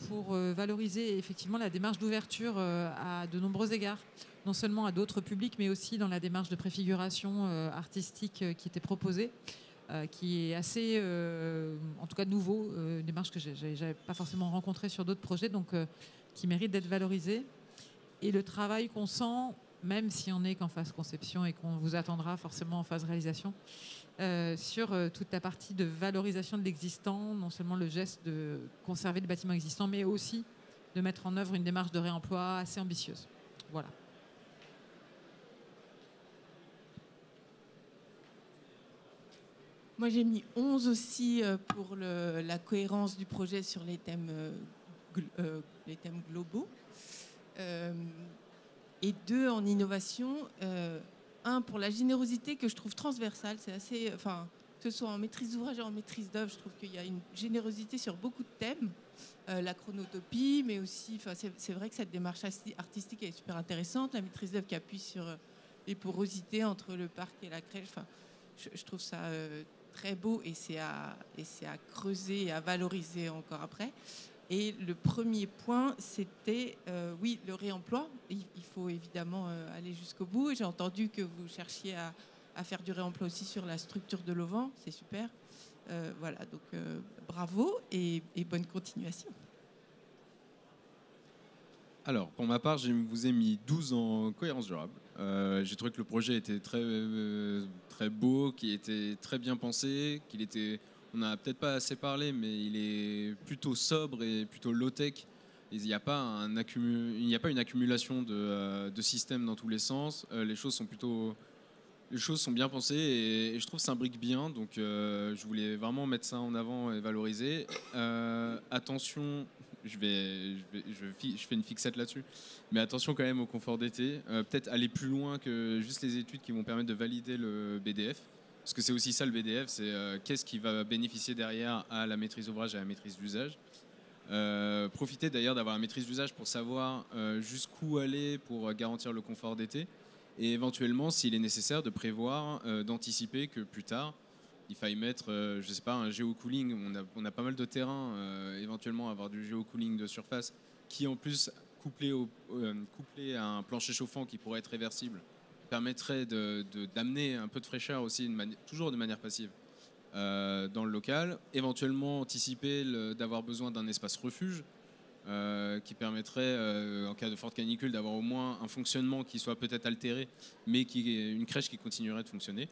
pour valoriser effectivement la démarche d'ouverture à de nombreux égards, non seulement à d'autres publics, mais aussi dans la démarche de préfiguration artistique qui était proposée, qui est assez, en tout cas nouveau, une démarche que je n'avais pas forcément rencontrée sur d'autres projets, donc qui mérite d'être valorisée. Et le travail qu'on sent, même si on n'est qu'en phase conception et qu'on vous attendra forcément en phase réalisation, sur toute la partie de valorisation de l'existant, non seulement le geste de conserver le bâtiment existant, mais aussi de mettre en œuvre une démarche de réemploi assez ambitieuse. Voilà. Moi, j'ai mis 11 aussi pour la cohérence du projet sur les thèmes globaux. et 2 en innovation. Un, pour la générosité que je trouve transversale, c'est assez, que ce soit en maîtrise d'ouvrage et en maîtrise d'œuvre, je trouve qu'il y a une générosité sur beaucoup de thèmes. La chronotopie, mais aussi, c'est vrai que cette démarche artistique est super intéressante. La maîtrise d'œuvre qui appuie sur les porosités entre le parc et la crèche. Je trouve ça très beau et c'est à creuser et à valoriser encore après. Et le premier point, c'était, oui, le réemploi. Il faut évidemment aller jusqu'au bout. J'ai entendu que vous cherchiez à faire du réemploi aussi sur la structure de l'auvent. C'est super. Voilà, donc bravo et bonne continuation. Alors, pour ma part, je vous ai mis 12 en cohérence durable. J'ai trouvé que le projet était très beau, qu'il était très bien pensé, on n'a peut-être pas assez parlé, mais il est plutôt sobre et plutôt low-tech. Il n'y a pas une accumulation de systèmes dans tous les sens. Les choses sont bien pensées et je trouve que ça imbrique bien. Donc, je voulais vraiment mettre ça en avant et valoriser. Attention, je fais une fixette là-dessus, mais attention quand même au confort d'été. Peut-être aller plus loin que juste les études qui vont permettre de valider le BDF. Parce que c'est aussi ça le BDF, c'est qu'est-ce qui va bénéficier derrière à la maîtrise d'ouvrage et à la maîtrise d'usage. Profiter d'ailleurs d'avoir la maîtrise d'usage pour savoir jusqu'où aller pour garantir le confort d'été. Et éventuellement, s'il est nécessaire, de prévoir, d'anticiper que plus tard, il faille mettre, je sais pas, un géocooling. On a pas mal de terrains, éventuellement avoir du géocooling de surface, qui en plus, couplé à un plancher chauffant qui pourrait être réversible, permettrait d'amener un peu de fraîcheur aussi, toujours de manière passive, dans le local. Éventuellement, anticiper d'avoir besoin d'un espace refuge, qui permettrait, en cas de forte canicule, d'avoir au moins un fonctionnement qui soit peut-être altéré, mais une crèche qui continuerait de fonctionner.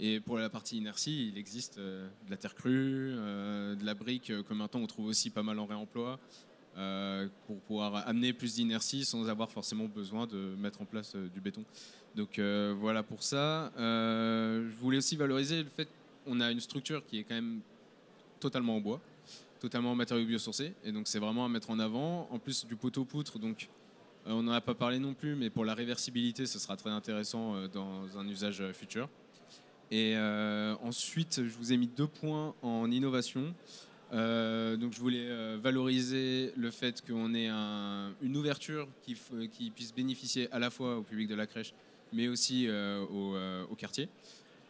Et pour la partie inertie, il existe de la terre crue, de la brique que maintenant on trouve aussi pas mal en réemploi, pour pouvoir amener plus d'inertie sans avoir forcément besoin de mettre en place du béton. Donc voilà pour ça. Je voulais aussi valoriser le fait qu'on a une structure qui est quand même totalement en bois, totalement en matériaux biosourcés, et donc c'est vraiment à mettre en avant. En plus du poteau-poutre, donc on n'en a pas parlé non plus, mais pour la réversibilité, ce sera très intéressant dans un usage futur. Et ensuite, je vous ai mis 2 points en innovation. Donc je voulais valoriser le fait qu'on ait une ouverture qui puisse bénéficier à la fois au public de la crèche, mais aussi au quartier.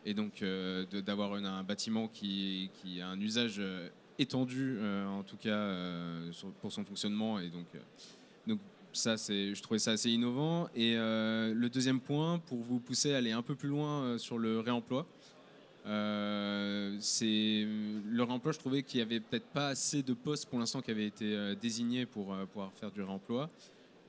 Et donc d'avoir un bâtiment qui a un usage étendu, en tout cas pour son fonctionnement. Et donc ça, je trouvais ça assez innovant. Et le deuxième point, pour vous pousser à aller un peu plus loin sur le réemploi, c'est le réemploi. Je trouvais qu'il n'y avait peut-être pas assez de postes pour l'instant qui avaient été désignés pour pouvoir faire du réemploi.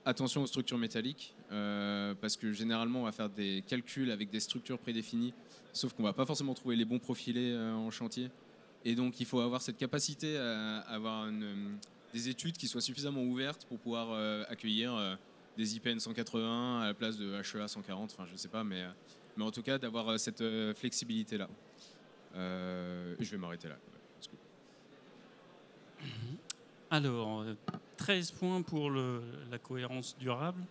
Attention aux structures métalliques, parce que généralement on va faire des calculs avec des structures prédéfinies, sauf qu'on ne va pas forcément trouver les bons profilés en chantier. Et donc il faut avoir cette capacité à avoir des études qui soient suffisamment ouvertes pour pouvoir accueillir des IPN 180 à la place de HEA 140, enfin je ne sais pas, mais en tout cas d'avoir cette flexibilité-là. Je vais m'arrêter là. Alors, 13 points pour la cohérence durable.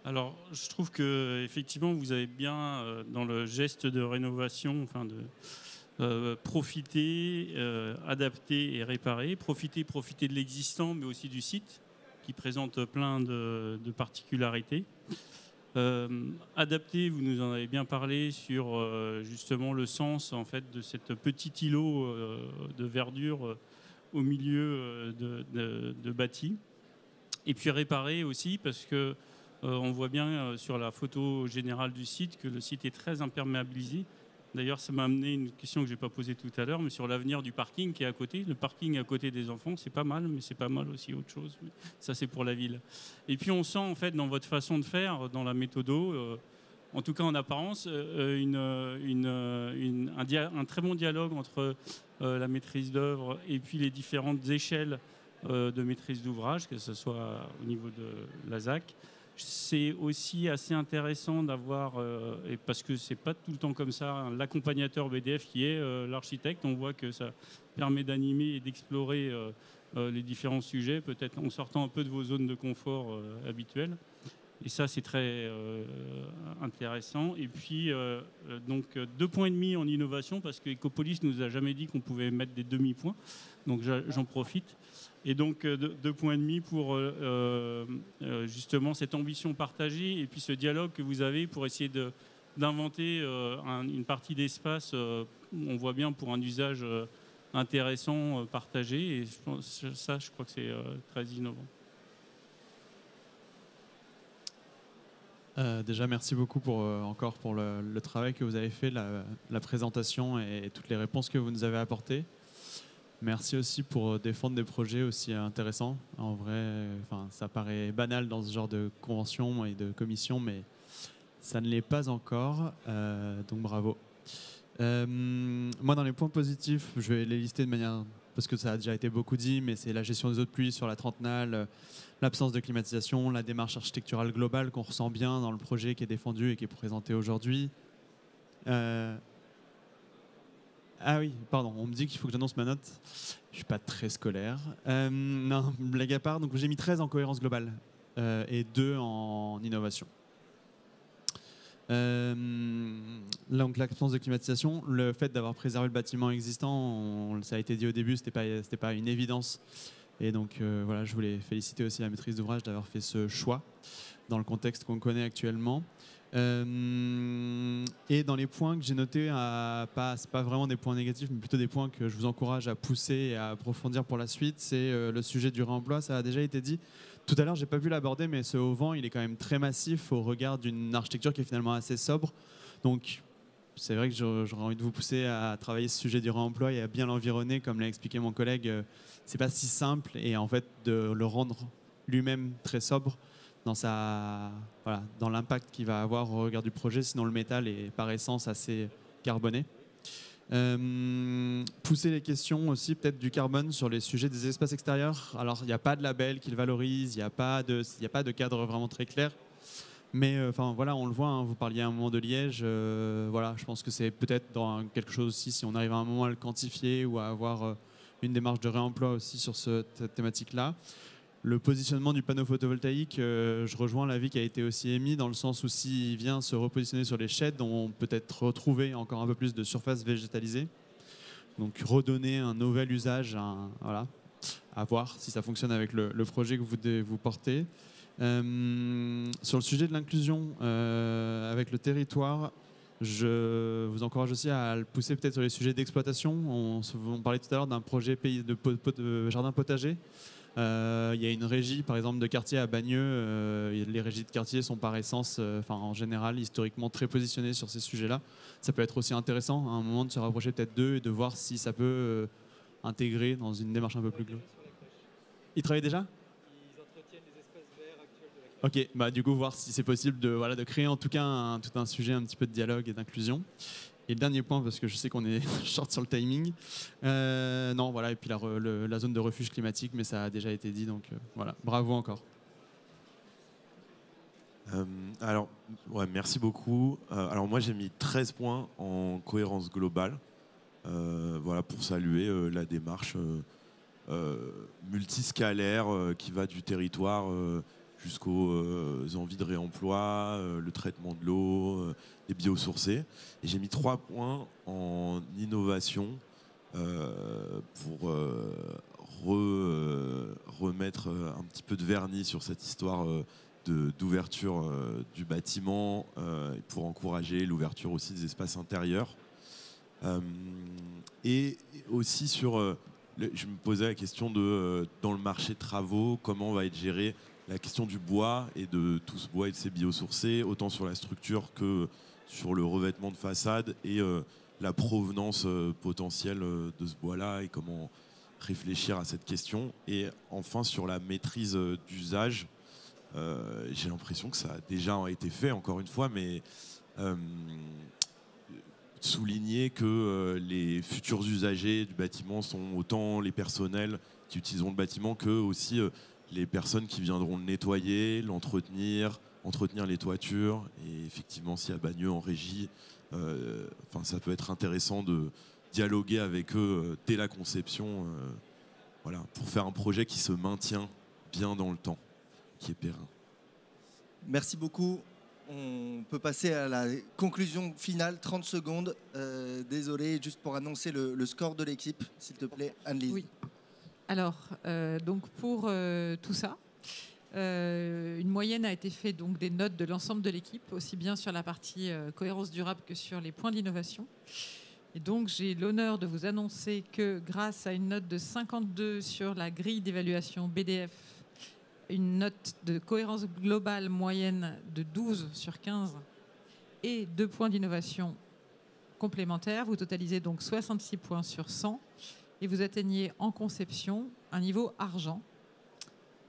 Alors, je trouve que effectivement, vous avez bien, dans le geste de rénovation, enfin de profiter, adapter et réparer. Profiter de l'existant, mais aussi du site, qui présente plein de particularités. Adapter, vous nous en avez bien parlé sur justement le sens en fait de cette petite îlot de verdure au milieu de bâtis. Et puis réparer aussi parce que on voit bien sur la photo générale du site que le site est très imperméabilisé. D'ailleurs, ça m'a amené une question que je n'ai pas posée tout à l'heure, mais sur l'avenir du parking qui est à côté. Le parking à côté des enfants, c'est pas mal, mais c'est pas mal aussi autre chose. Ça, c'est pour la ville. Et puis, on sent en fait dans votre façon de faire, dans la méthodo, en tout cas en apparence, un très bon dialogue entre la maîtrise d'œuvre et puis les différentes échelles de maîtrise d'ouvrage, que ce soit au niveau de la ZAC. C'est aussi assez intéressant d'avoir, et parce que c'est pas tout le temps comme ça, l'accompagnateur BDF qui est l'architecte. On voit que ça permet d'animer et d'explorer les différents sujets, peut-être en sortant un peu de vos zones de confort habituelles. Et ça, c'est très intéressant. Et puis, donc, 2,5 points en innovation, parce que Ecopolis ne nous a jamais dit qu'on pouvait mettre des demi-points. Donc, j'en profite. Et donc, 2,5 points pour justement cette ambition partagée et puis ce dialogue que vous avez pour essayer d'inventer une partie d'espace, on voit bien, pour un usage intéressant, partagé. Et ça, je crois que c'est très innovant. Déjà, merci beaucoup encore pour le travail que vous avez fait, la présentation et toutes les réponses que vous nous avez apportées. Merci aussi pour défendre des projets aussi intéressants. En vrai, ça paraît banal dans ce genre de convention et de commission, mais ça ne l'est pas encore. Donc bravo. Moi, dans les points positifs, je vais les lister de manière, parce que ça a déjà été beaucoup dit, mais c'est la gestion des eaux de pluie sur la Trentenale, l'absence de climatisation, la démarche architecturale globale qu'on ressent bien dans le projet qui est défendu et qui est présenté aujourd'hui. Ah oui, pardon, on me dit qu'il faut que j'annonce ma note. Je suis pas très scolaire. Non, blague à part, donc j'ai mis 13 en cohérence globale et 2 en innovation. Donc l'absence de climatisation, le fait d'avoir préservé le bâtiment existant, ça a été dit au début, c'était pas une évidence. Et donc voilà, je voulais féliciter aussi la maîtrise d'ouvrage d'avoir fait ce choix dans le contexte qu'on connaît actuellement. Et dans les points que j'ai notés, c'est pas vraiment des points négatifs, mais plutôt des points que je vous encourage à pousser et à approfondir pour la suite, c'est le sujet du réemploi. Ça a déjà été dit. Tout à l'heure, j'ai pas pu l'aborder, mais ce auvent, il est quand même très massif au regard d'une architecture qui est finalement assez sobre. Donc, c'est vrai que j'aurais envie de vous pousser à travailler ce sujet du réemploi et à bien l'environner, comme l'a expliqué mon collègue. C'est pas si simple, et en fait, de le rendre lui-même très sobre dans l'impact qu'il va avoir au regard du projet, sinon le métal est par essence assez carboné. Pousser les questions aussi peut-être du carbone sur les sujets des espaces extérieurs. Alors il n'y a pas de label qui le valorise, il n'y a pas de cadre vraiment très clair. Mais voilà, on le voit, hein, vous parliez à un moment de Liège, voilà, je pense que c'est peut-être dans quelque chose aussi, si on arrive à un moment à le quantifier ou à avoir une démarche de réemploi aussi sur cette thématique-là. Le positionnement du panneau photovoltaïque, je rejoins l'avis qui a été aussi émis, dans le sens où s'il vient se repositionner sur les sheds, on peut peut-être retrouver encore un peu plus de surface végétalisée. Donc redonner un nouvel usage, voilà, à voir si ça fonctionne avec le projet que vous portez. Sur le sujet de l'inclusion avec le territoire, je vous encourage aussi à le pousser peut-être sur les sujets d'exploitation. On parlait tout à l'heure d'un projet de jardin potager. Il y a une régie, par exemple, de quartier à Bagneux. Les régies de quartier sont par essence, en général, historiquement très positionnées sur ces sujets-là. Ça peut être aussi intéressant, à un moment, de se rapprocher peut-être d'eux et de voir si ça peut intégrer dans une démarche un peu plus globale. Ils travaillent déjà ? Ils entretiennent les espaces verts actuels de la classe. Ok, du coup, voir si c'est possible de créer en tout cas tout un sujet un petit peu de dialogue et d'inclusion. Et le dernier point, parce que je sais qu'on est short sur le timing, et puis la zone de refuge climatique, mais ça a déjà été dit, donc voilà, bravo encore. Merci beaucoup. Alors moi j'ai mis 13 points en cohérence globale, pour saluer la démarche multiscalaire qui va du territoire jusqu'aux envies de réemploi, le traitement de l'eau, les biosourcés. Et j'ai mis 3 points en innovation pour remettre un petit peu de vernis sur cette histoire d'ouverture du bâtiment et pour encourager l'ouverture aussi des espaces intérieurs. Et aussi je me posais la question dans le marché de travaux, comment va être géré la question du bois et de tout ce bois et de ses biosourcés, autant sur la structure que sur le revêtement de façade et la provenance potentielle de ce bois-là et comment réfléchir à cette question. Et enfin, sur la maîtrise d'usage, j'ai l'impression que ça a déjà été fait, encore une fois, mais souligner que les futurs usagers du bâtiment sont autant les personnels qui utiliseront le bâtiment que aussi les personnes qui viendront le nettoyer, l'entretenir, entretenir les toitures. Et effectivement, si à Bagneux en régie, ça peut être intéressant de dialoguer avec eux dès la conception, pour faire un projet qui se maintient bien dans le temps, qui est périn. Merci beaucoup. On peut passer à la conclusion finale, 30 secondes. Désolé, juste pour annoncer le score de l'équipe, s'il te plaît, Anne-Lise. Oui. Alors, donc pour tout ça, une moyenne a été faite donc des notes de l'ensemble de l'équipe, aussi bien sur la partie cohérence durable que sur les points d'innovation. Et donc, j'ai l'honneur de vous annoncer que grâce à une note de 52 sur la grille d'évaluation BDF, une note de cohérence globale moyenne de 12 sur 15 et 2 points d'innovation complémentaires, vous totalisez donc 66 points sur 100 et vous atteignez en conception un niveau argent,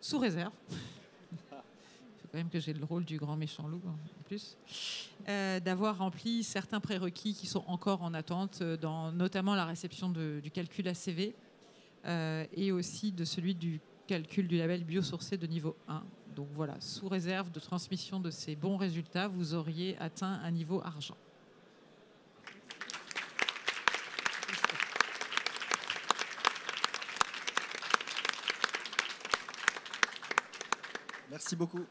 sous réserve. Il faut quand même que j'ai le rôle du grand méchant loup en plus, d'avoir rempli certains prérequis qui sont encore en attente, dans notamment la réception du calcul ACV et aussi de celui du calcul du label biosourcé de niveau 1. Donc voilà, sous réserve de transmission de ces bons résultats, vous auriez atteint un niveau argent. Merci beaucoup.